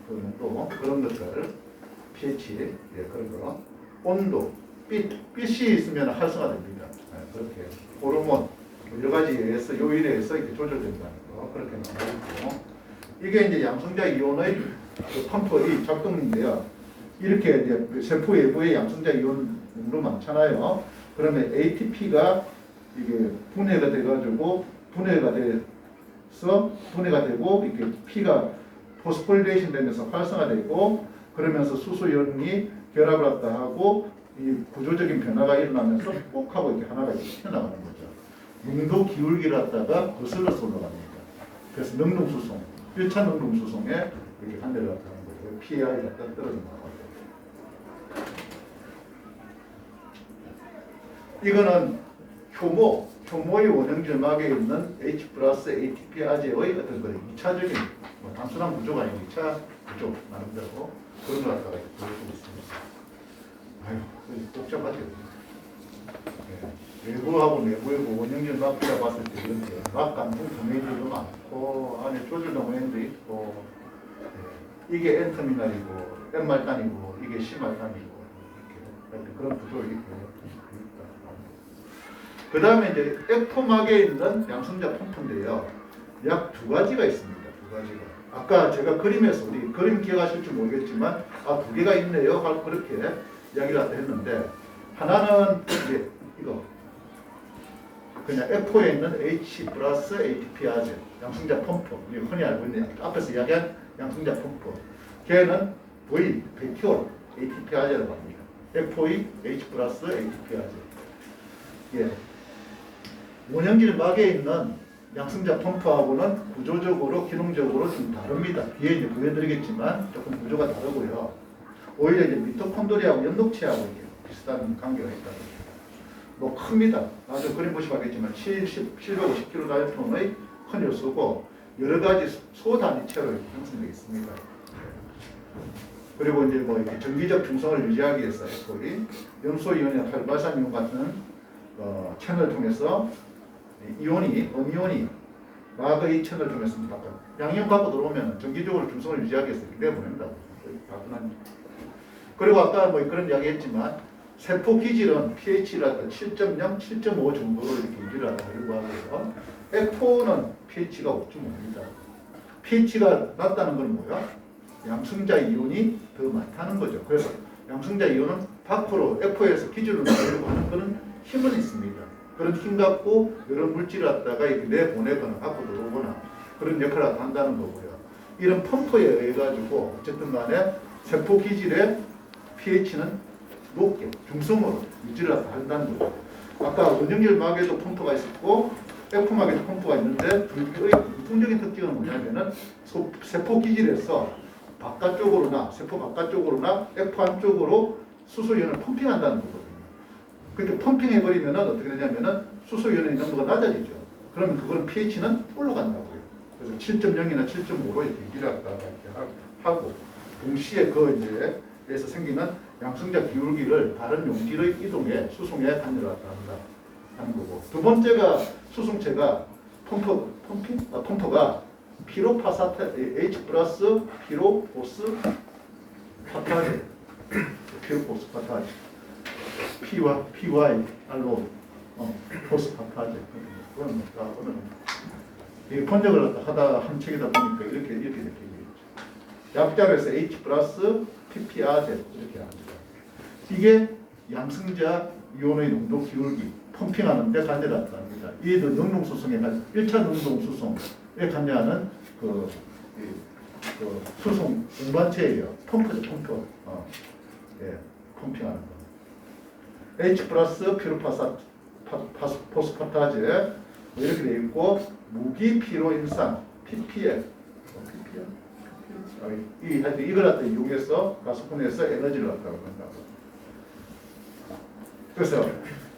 Speaker 1: 농도 그런 것들 pH 그런 거 온도 빛이 있으면 활성화됩니다. 그렇게 호르몬 여러 가지에 의해서 요인에 의해서 이렇게 조절된다는 거 그렇게 나오고 이게 이제 양성자 이온의 그 펌프의 작동인데요. 이렇게 이제 세포 외부에 양성자 이온 농도 많잖아요. 그러면 ATP가 이게 분해가 돼가지고 분해가 되고 이렇게 P가 포스포리레이션 되면서 활성화되고 그러면서 수소연이 결합을 갖다 하고 이 구조적인 변화가 일어나면서 꼭 하고 이렇게 하나가 이렇게 튀어나가는 거죠. 농도 기울기를 갖다가 거슬러서 올라갑니다. 그래서 능동수송, 1차 능동수송에 이렇게 간대를 갖다 하는 거죠. PAI 갖다 떨어져 나가고. 이거는 효모의 원형질 막에 있는 H 플러스 ATP 아제의 어떤 그 2차적인 단순한 구조가 아니고 2차 구조 나름대로 그런 걸 갖다가 보여주고 있습니다. 아유, 복잡하죠. 네. 외부하고 내부의 원형질 막이라 봤을 때 이런데 막 감풍 도메인들도 많고 안에 조절 도메인도 있고 이게 N터미널이고 N말단이고 이게 C말단이고 이렇게 그런 구조를 있고 그 다음에 이제 F막에 있는 양성자 펌프인데요. 약 두 가지가 있습니다. 두 가지가. 아까 제가 그림에서 우리 그림 기억하실지 모르겠지만 두 개가 있네요. 그렇게 이야기를 했는데 하나는 이제 이거 그냥 F에 있는 H 플러스 ATP 아제 양성자 펌프 우리가 흔히 알고 있는 앞에서 이야기한 양성자 펌프 걔는 V 백티올 ATP 아제라고 합니다. FE H 플러스 ATP 아제 예. 원형질 막에 있는 양성자 펌프하고는 구조적으로 기능적으로 좀 다릅니다. 뒤에 이제 보여드리겠지만 조금 구조가 다르고요. 오히려 이제 미토콘드리아하고 연록체하고 이렇게 비슷한 관계가 있다는 거죠. 뭐 큽니다. 나중에 그림 보시면 알겠지만 750kg 달톤의 큰일 쓰고 여러 가지 소단위체로 형성되어 있습니다. 그리고 이제 뭐 이렇게 정기적 중성을 유지하기 위해서 거기 염소이온이나 칼발산이온 같은 채널을 통해서 음이온이 마그의 채널을 통해서 양이온 갖고 들어오면 정기적으로 중성을 유지하기 위해서 내보낸다고. 그리고 아까 뭐 그런 이야기 했지만 세포 기질은 pH가 7.0, 7.5 정도로 이렇게 유지를 하려고 하고요. F4는 pH가 5.5입니다. pH가 낮다는 건 뭐야? 양성자 이온이 더 많다는 거죠. 그래서 양성자 이온은 밖으로 F4에서 기질을 내려고 하는 그런 힘은 있습니다. 그런 힘 갖고 여러 물질을 갖다가 이렇게 내보내거나 갖고 들어오거나 그런 역할을 한다는 거고요. 이런 펌프에 의해 가지고 어쨌든 간에 세포 기질의 pH는 높게 중성으로 유지를 한다는 거죠. 아까 원형질 막에도 펌프가 있었고 F막에도 펌프가 있는데 둘의 공통적인 특징은 뭐냐면은 세포 기질에서 세포 바깥쪽으로나 F 안쪽으로 수소이온을 펌핑한다는 거거든요. 그렇게 펌핑해버리면 어떻게 되냐면은 수소이온의 농도가 낮아지죠. 그러면 그건 pH는 올라간다고요. 그래서 7.0이나 7.5로 이렇게 유지를 하고 동시에 그 이제 에서 생기는 양성자 기울기를 다른 용질의 이동에 수송에 관여를 하는 거고 두 번째가 수송체가 펌프가 피로파사타 H 플러스 피로포스파타제 PY 알로 포스파타제 그건 이 번역을 하다 한 책이다 보니까 이렇게 되겠죠. 약자로서 H 플러스 PPRZ 이렇게 합니다. 이게 양성자 이온의 농도 기울기 펌핑하는 데 관여합니다. 이도 능동수송에 1차 능동수송에 관여하는 그 수송 운반체예요. 펌프죠, 펌프. 펌핑하는 거. H 플러스 피로포스파타제 이렇게 되어 있고 무기 피로인산 PPL 이걸 갖다 이용해서 가스분해서 에너지를 갖다가 한다고. 그래서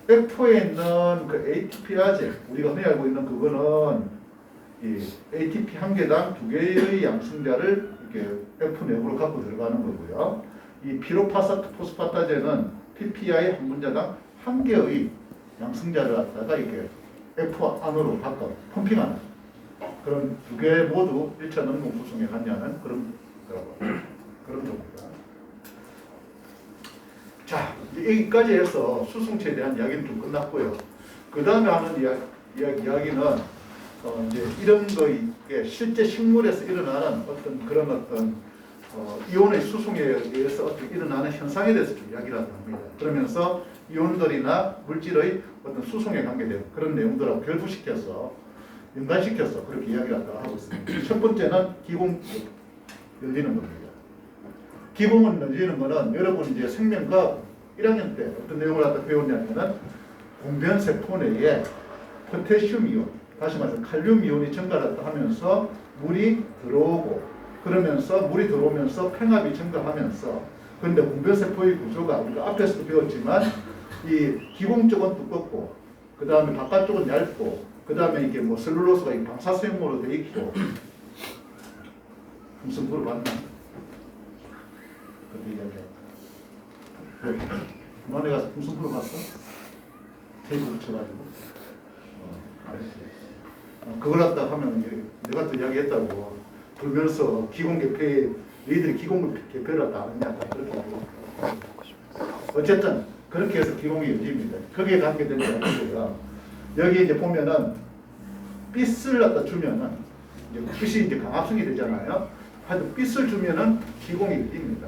Speaker 1: F에 있는 그 ATP아제 우리가 흔히 알고 있는 그거는 이 ATP 한 개당 2개의 양성자를 이렇게 F 내부로 갖고 들어가는 거고요. 이 피로포스파타제는 PPI 한 분자당 1개의 양성자를 갖다가 이렇게 F 안으로 갖다 펌핑하는 그런 2개 모두 1차 능동수송에 관여하는 그런 겁니다. 자, 여기까지 해서 수송체에 대한 이야기는 좀 끝났고요. 그 다음에 하는 이야기는 이제 이런 거에 실제 식물에서 일어나는 어떤 이온의 수송에 의해서 어떻게 일어나는 현상에 대해서 좀 이야기를 합니다. 그러면서 이온들이나 물질의 어떤 수송에 관계된 그런 내용들하고 결부시켜서 연관시켜서 그렇게 이야기를 하고 있습니다. 첫 번째는 기공 열리는 겁니다. 기공을 열리는 거는 여러분 이제 생명과학 1학년 때 어떤 내용을 갖다 배웠냐면은 공변세포 내에 포타슘 이온, 다시 말해서 칼륨 이온이 증가를 하면서 물이 들어오고, 그러면서 물이 들어오면서 팽합이 증가하면서, 그런데 공변세포의 구조가 우리가 앞에서도 배웠지만 이 기공 쪽은 두껍고 그 다음에 바깥쪽은 얇고 그 다음에 이게 뭐 셀룰로스가 방사수용으로 되어 있고. 무슨 물어봤나? 그렇게 이야기해. 너네 가서 무슨 물어봤어? 테이프 붙여가지고. 그걸 갖다 하면 내가 또 이야기했다고. 그러면서 기공 개폐, 너희들이 기공 개폐를 갖다 아느냐, 그렇게 하고. 어쨌든 그렇게 해서 기공이 열립니다. 거기에 관계된 게 아니고요. 여기 이제 보면은 빛을 갖다 주면은 이제 빛이 이제 강압성이 되잖아요. 하여튼 빛을 주면은 기공이 열립니다.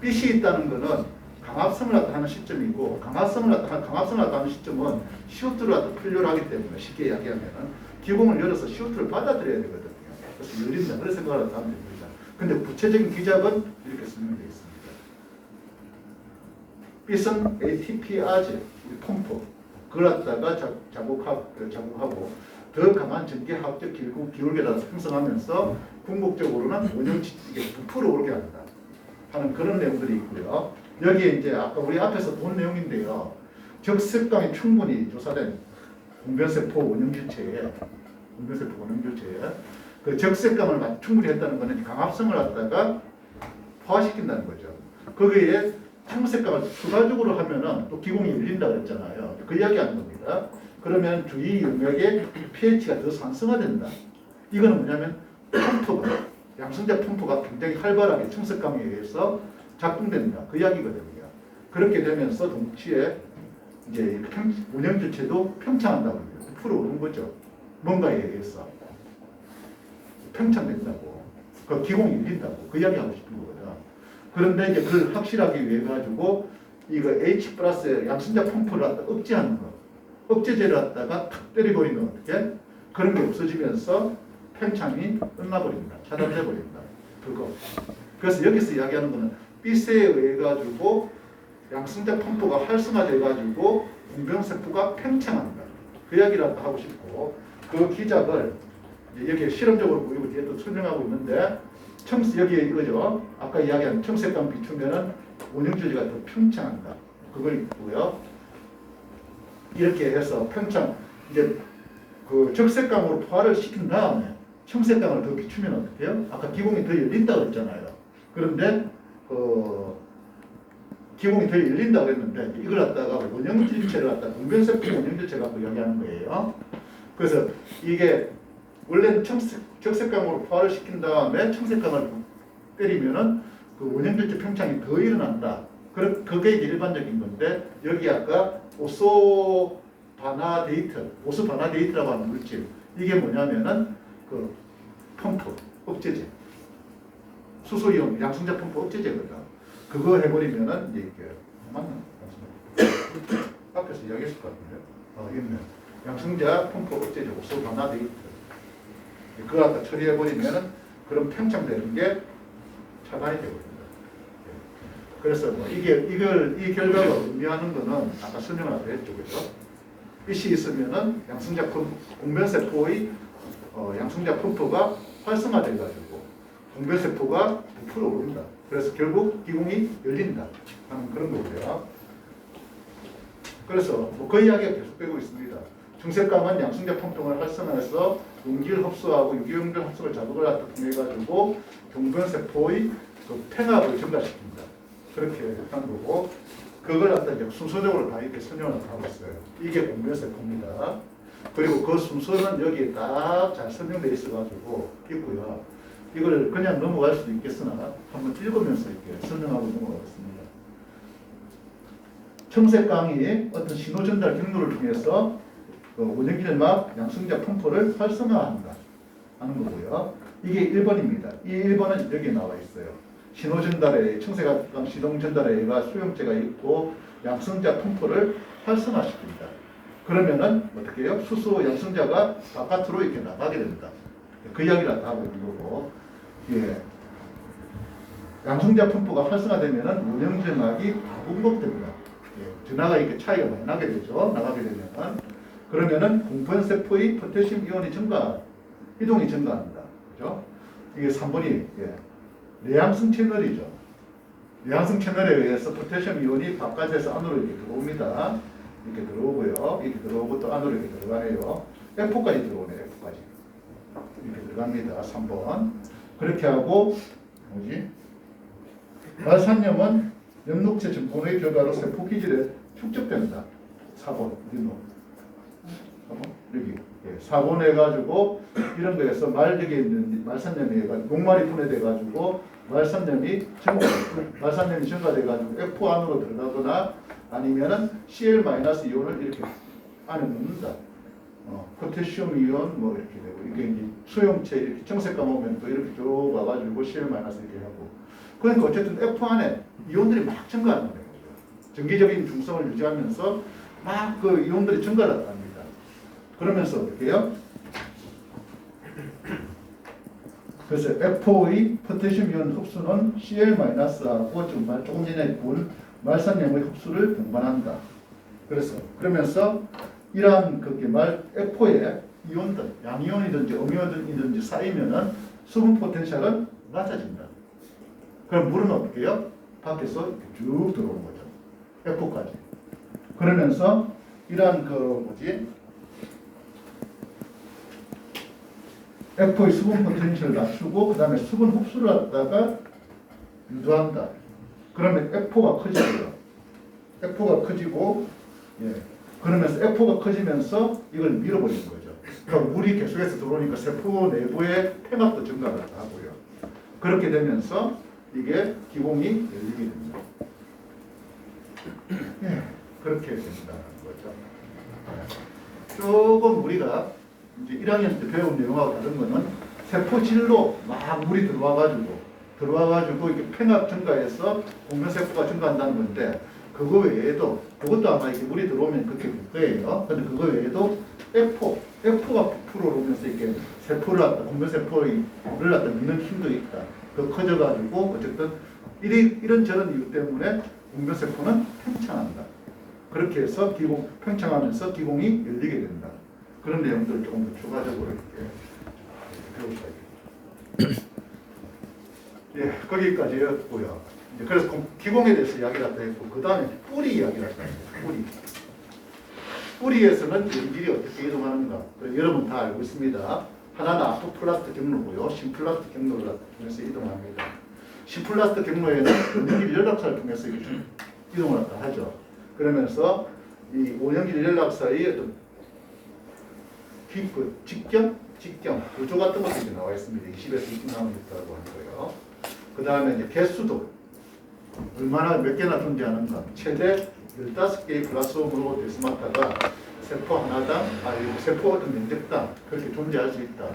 Speaker 1: 빛이 있다는 거는 강압성을 갖다 하는 시점이고, 강압성을 갖다 하는 시점은 CO2를 갖다 필요로 하기 때문에, 쉽게 이야기하면은 기공을 열어서 CO2를 받아들여야 되거든요. 그래서 열린다. 그런 생각을 하면 됩니다. 근데 구체적인 기작은 이렇게 설명되어 있습니다. 빛은 ATPase, 펌프, 그걸 갖다가 자극하고 더 강한 전기화학적 기울기를 형성하면서 궁극적으로는 원형지게 부풀어 오르게 한다 하는 그런 내용들이 있고요. 여기에 이제 아까 우리 앞에서 본 내용인데요. 적색강이 충분히 조사된 공변세포 원형질체에 그 적색감을 충분히 했다는 것은 강압성을 갖다가 포화시킨다는 거죠. 거기에 청색감을 추가적으로 하면은 또 기공이 열린다 그랬잖아요. 그 이야기 하는 겁니다. 그러면 주위 영역의 pH가 더 산성화된다. 이거는 뭐냐면 펌프가, 양성자 펌프가 굉장히 활발하게 청색감에 의해서 작동된다. 그 이야기거든요. 그렇게 되면서 동시에 이제 원형질체도 평창한다고 합니다. 풀어오는 거죠. 뭔가에 의해서 평창된다고. 그 기공이 열린다고. 그 이야기 하고 싶은 거거든. 그런데 이제 그걸 확실하게 위해 가지고 이거 H 플러스 양성자 펌프를 갖다 억제하는 거. 억제제를 갖다가 탁 때려버리면 어떻게? 그런 게 없어지면서 팽창이 끝나버린다. 차단돼 버린다. 그거. 그래서 여기서 이야기하는 거는 빛에 의해 가지고 양성자 펌프가 활성화돼 가지고 공변세포가 팽창한다. 그 이야기를 하고 싶고, 그 기작을 여기 실험적으로 보이고 뒤에 또 설명하고 있는데, 여기에 이거죠. 아까 이야기한 청색감 비추면은 원형질체가 더 평창한다. 그걸 있고요. 이렇게 해서 평창, 이제 그 적색감으로 포화를 시킨 다음에 청색감을 더 비추면 어떻게 해요? 아까 기공이 더 열린다고 했잖아요. 그런데 기공이 더 열린다고 했는데 이걸 갖다가 원형질체를 갖다가 공변세포 원형질체 갖고 이야기하는 거예요. 그래서 이게 원래는 적색감으로 포화를 시킨 다음에 청색감을 때리면은 그 원형질체 평창이 더 일어난다. 그게 이제 일반적인 건데, 여기 아까 오소바나데이트라고 하는 물질, 이게 뭐냐면은 그 펌프 억제제, 수소이온 양성자 펌프 억제제거든. 그거 해버리면은 이제 이게 맞나? 앞에서 이야기했을 것 같은데. 있네. 양성자 펌프 억제제 오소바나데이트. 그거 갖다 처리해버리면은 그런 평창되는 게 차단이 되거든요. 그래서 뭐 이 결과가 의미하는 거는 아까 설명을 아까 했죠, 그죠? 빛이 있으면은 양성자 공변세포의 양성자 펌프가 활성화돼가지고 공변세포가 부풀어 오른다. 그래서 결국 기공이 열린다 하는 그런 거고요. 그래서 뭐 그 이야기가 계속되고 있습니다. 중색감은 양성자 펌프를 활성화해서 용기를 흡수하고 유기용변 흡수를 자극을 통해 가지고 경변세포의 그 팽합을 증가시킨다. 그렇게 하는 거고, 그걸 갖다 이제 순서적으로 다 이렇게 설명을 하고 있어요. 이게 공변세포입니다. 그리고 그 순서는 여기에 딱 잘 설명되어 있어가지고 있고요. 이걸 그냥 넘어갈 수도 있겠으나 한번 읽으면서 이렇게 설명하고 넘어가겠습니다. 청색강이 어떤 신호 전달 경로를 통해서 원형질막 양성자 펌프를 활성화한다 하는 거고요. 이게 1번입니다. 이 1번은 여기에 나와 있어요. 신호 전달에 청색강 시동 전달에가 수용체가 있고 양성자 펌프를 활성화시킨다. 그러면은 어떻게 해요? 수소 양성자가 바깥으로 이렇게 나가게 됩니다. 그 이야기를 하고 있는 거고, 예. 양성자 분포가 활성화되면은 원형전막이 다 공급됩니다. 예. 전하가 이렇게 차이가 많이 나게 되죠. 나가게 되면은. 그러면은 공포연세포의 포테슘 이온이 이동이 증가합니다. 그죠? 이게 3번이, 예. 내향성 채널이죠. 내향성 채널에 의해서 포테슘 이온이 바깥에서 안으로 이렇게 들어옵니다. 이렇게 들어오고요. 이렇게 들어오고 또 안으로 이렇게 들어가네요. F까지 들어오네요. F까지. 이렇게 들어갑니다. 3번. 그렇게 하고, 말산염은 엽록체 증폭의 결과로 세포 기질에 축적됩니다. 4번. 여기. 예, 4번 해가지고, 이런 거에서 여기에 있는 말산염이 녹말이 분해돼가지고, 말산염이 증가돼가지고, F 안으로 들어가거나, 아니면은 Cl-이온을 이렇게 안에 넣는다. 포테슘 이온 뭐 이렇게 되고, 이게 이제 수용체 이렇게 청색 감으면 또 이렇게 쭉 와가지고 Cl- 이렇게 하고. 그러니까 어쨌든 F 안에 이온들이 막 증가하는 거예요. 정기적인 중성을 유지하면서 막 그 이온들이 증가를 합니다. 그러면서 어떻게 해요? 그래서 F의 포테슘 이온 흡수는 Cl-하고 조금 전에 본 말산염의 흡수를 동반한다. 그러면서 이러한 F의 이온들, 양이온이든지 음이온이든지 쌓이면은 수분 포텐셜은 낮아진다. 그럼 물은 어떻게 해요? 밖에서 이렇게 쭉 들어오는 거죠. F까지. 그러면서 이러한 F의 수분 포텐셜을 낮추고 그 다음에 수분 흡수를 갖다가 유도한다. 그러면 F가 커지고요. F가 커지고, 예. 그러면서 F가 커지면서 이걸 밀어버리는 거죠. 그러니까 물이 계속해서 들어오니까 세포 내부의 팽압도 증가를 하고요. 그렇게 되면서 이게 기공이 열리게 됩니다. 예. 그렇게 된다는 거죠. 조금 우리가 이제 1학년 때 배운 내용하고 다른 거는 세포질로 막 물이 들어와가지고 이렇게 팽압 증가해서 공면세포가 증가한다는 건데, 그거 외에도, 그것도 아마 이렇게 물이 들어오면 그렇게 될 거예요. 근데 그거 외에도 F가 부풀어 오면서 이렇게 공면세포를 갖다 미는 힘도 있다. 그 커져가지고, 어쨌든, 이런저런 이유 때문에 공면세포는 팽창한다. 그렇게 해서 팽창하면서 기공이 열리게 된다. 그런 내용들을 조금 더 추가적으로 이렇게 배우셔야 돼요. 예, 거기까지였고요. 그래서 기공에 대해서 이야기를 하다 했고, 그 다음에 뿌리 이야기를 하다 했고, 뿌리에서는 연질이 어떻게 이동하는가. 여러분 다 알고 있습니다. 하나는 아포플라스트 경로고요. 심플라스트 경로를 통해서 이동합니다. 심플라스트 경로에는 원형질 연락사를 통해서 이동을 하죠. 그러면서 이 원형질 연락사의 어떤 직경 구조 같은 것들이 나와 있습니다. 20에서 20나노미터라고 하는 거예요. 그 다음에 이제 개수도 몇 개나 존재하는가. 최대 15개의 플라스홈으로 데스마타가 세포 하나당, 세포 어떤 면적당 그렇게 존재할 수 있다.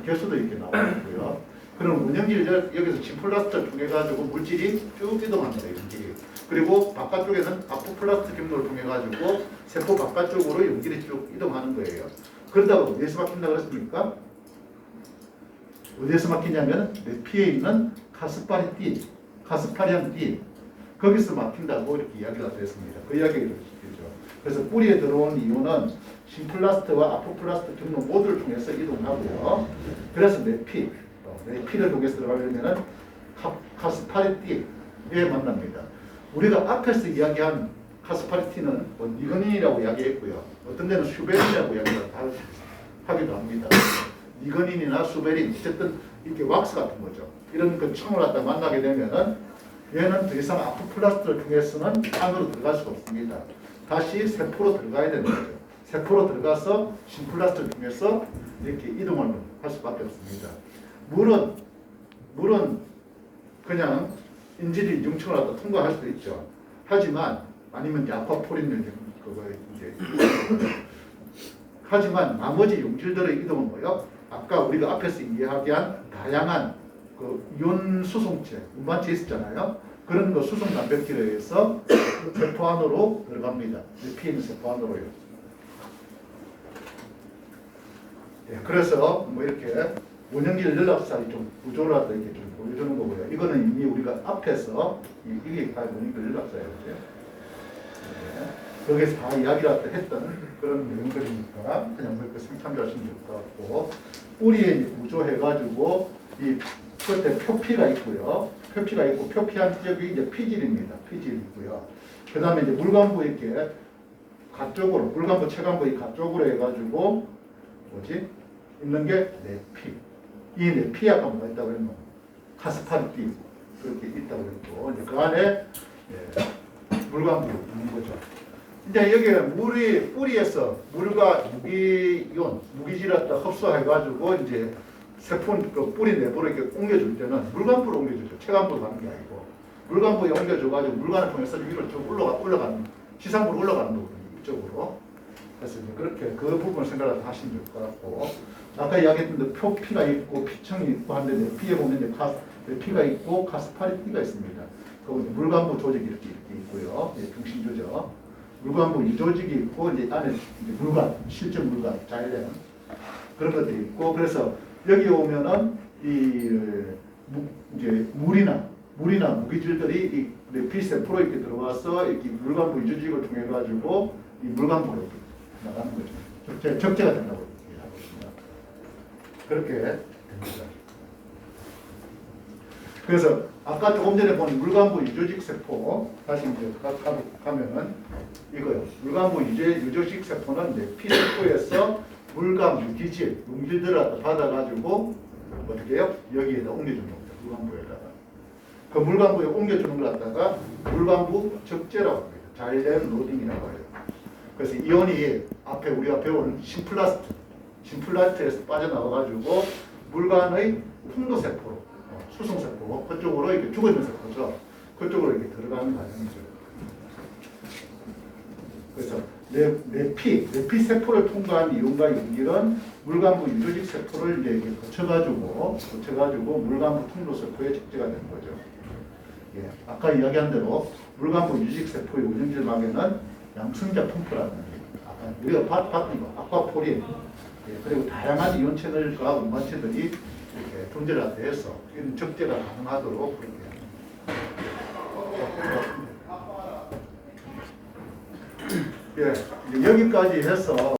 Speaker 1: 개수도 이렇게 나와 있고요. 그럼 원형질 여기서 심플라스트를 통해 가지고 물질이 쭉 이동합니다. 연질이. 그리고 바깥쪽에는 아포플라스트 경로를 통해 가지고 세포 바깥쪽으로 연질이 쭉 이동하는 거예요. 그러다가 어디에서 막힌다고 그랬습니까? 어디에서 막히냐면 내피에 있는 카스파리안 띠 거기서 막힌다고 이렇게 이야기가 됐습니다. 그 이야기를 드리죠. 그래서 뿌리에 들어온 이온은 심플라스트와 아포플라스트 경로 모두를 통해서 이동하고요. 그래서 내피를 통해서 들어가려면 카스파리띠에 만납니다. 우리가 앞에서 이야기한 카스파리티는 니거닌이라고 이야기했고요. 어떤 데는 슈베린이라고 하기도 합니다. 니거닌이나 슈베린, 어쨌든 이렇게 왁스 같은 거죠. 이런 그 청을 갖다 만나게 되면은 얘는 더 이상 아포플라스트를 통해서는 안으로 들어갈 수가 없습니다. 다시 세포로 들어가야 되는 거죠. 세포로 들어가서 심플라스트를 통해서 이렇게 이동을 할 수밖에 없습니다. 물은 그냥 인질이 융층을 갖다 통과할 수도 있죠. 하지만 아니면 이제 아쿠아포린 그거 이제 하지만 나머지 용질들의 이동은 뭐요? 아까 우리가 앞에서 이야기한 다양한 그 이온 수송체, 운반체 있었잖아요. 그런 거 수송 단백질에 의해서 세포 안으로 들어갑니다. 피에 있는 세포 안으로요. 예, 그래서 뭐 이렇게 원형질 연락사의 좀 구조라도 이렇게 좀 보여주는 거고요. 이거는 이미 우리가 앞에서 이게 다 원형질 연락사였죠. 예, 거기서 다 이야기를 했던 그런 내용들이니까 그냥 뭐 이렇게 참조하시면 될 것 같고, 뿌리에 구조해가지고 이 끝에 표피가 있고요. 표피가 있고, 표피한 지역이 이제 피질입니다. 피질이 있고요. 그 다음에 이제 물관부 이렇게 가쪽으로, 물관부 체관부 가쪽으로 해가지고 뭐지? 있는 게 내피. 이 내피 아까 뭐가 있다고 그랬노? 카스파르티 그렇게 있다고 그랬고, 이제 그 안에 예, 물관부 있는 거죠. 이제 여기에 물이 뿌리에서 물과 무기온, 무기질을 흡수해가지고 이제 세포 그 뿌리 내부로 이렇게 옮겨줄 때는 물관부로 옮겨주죠. 체관부로 가는 게 아니고 물관부에 옮겨줘가지고 물관을 통해서 위로 쭉 올라가는 지상부로 올라가는 거거든요. 이쪽으로. 그래서 이제 그렇게 그 부분을 생각을 하시면 될 것 같고, 아까 이야기했던 데 표피가 있고 피청이 있고 한데 피에 보면 이제 피가 있고 카스파리티가 있습니다. 그 물관부 조직이 이렇게 있고요. 예, 중심 조적. 물관부 이조직이 있고 이제 안에 이제 물관, 실제 물관, 자일렌 그런 것들이 있고, 그래서 여기 오면은 이제 물이나 무기질들이 이 내피세포로 이렇게 들어와서 이렇게 물관부 이조직을 통해 가지고 이 물관부로 이렇게 나가는 거죠. 적재가 된다고 얘기하고 있습니다. 그렇게 됩니다. 그래서 아까 조금 전에 본 물관부 유조직 세포 다시 이제 가면은 이거요. 물관부 유조직 세포는 이제 피세포에서 물과 무기질, 용질들을 받아가지고 어떻게 해요? 여기에다 옮겨주는 겁니다. 물관부에다가. 그 물관부에 옮겨주는 걸 갖다가 물관부 적재라고 합니다. 자일렌 로딩이라고 해요. 그래서 이온이 앞에 우리가 배운 심플라스트에서 빠져나와가지고 물관의 풍도세포로, 수성세포, 그쪽으로 이렇게 죽어있는 세포죠. 그쪽으로 이렇게 들어가는 과정이죠. 그래서 내피 세포를 통과한 이온과 용질은 물관부 유조직 세포를 이제 이렇게 거쳐가지고 물관부 통로세포에 적재가 되는 거죠. 예, 아까 이야기한 대로 물관부 유조직 세포의 원형질 막에는 양성자 펌프라는 아까 우리가 봤던 거, 아쿠아포린, 예, 그리고 다양한 이온 채널과 운반체들이 이렇게 존재를 해서 이런 적재가 가능하도록 그렇게 합니다. 예, 여기까지 해서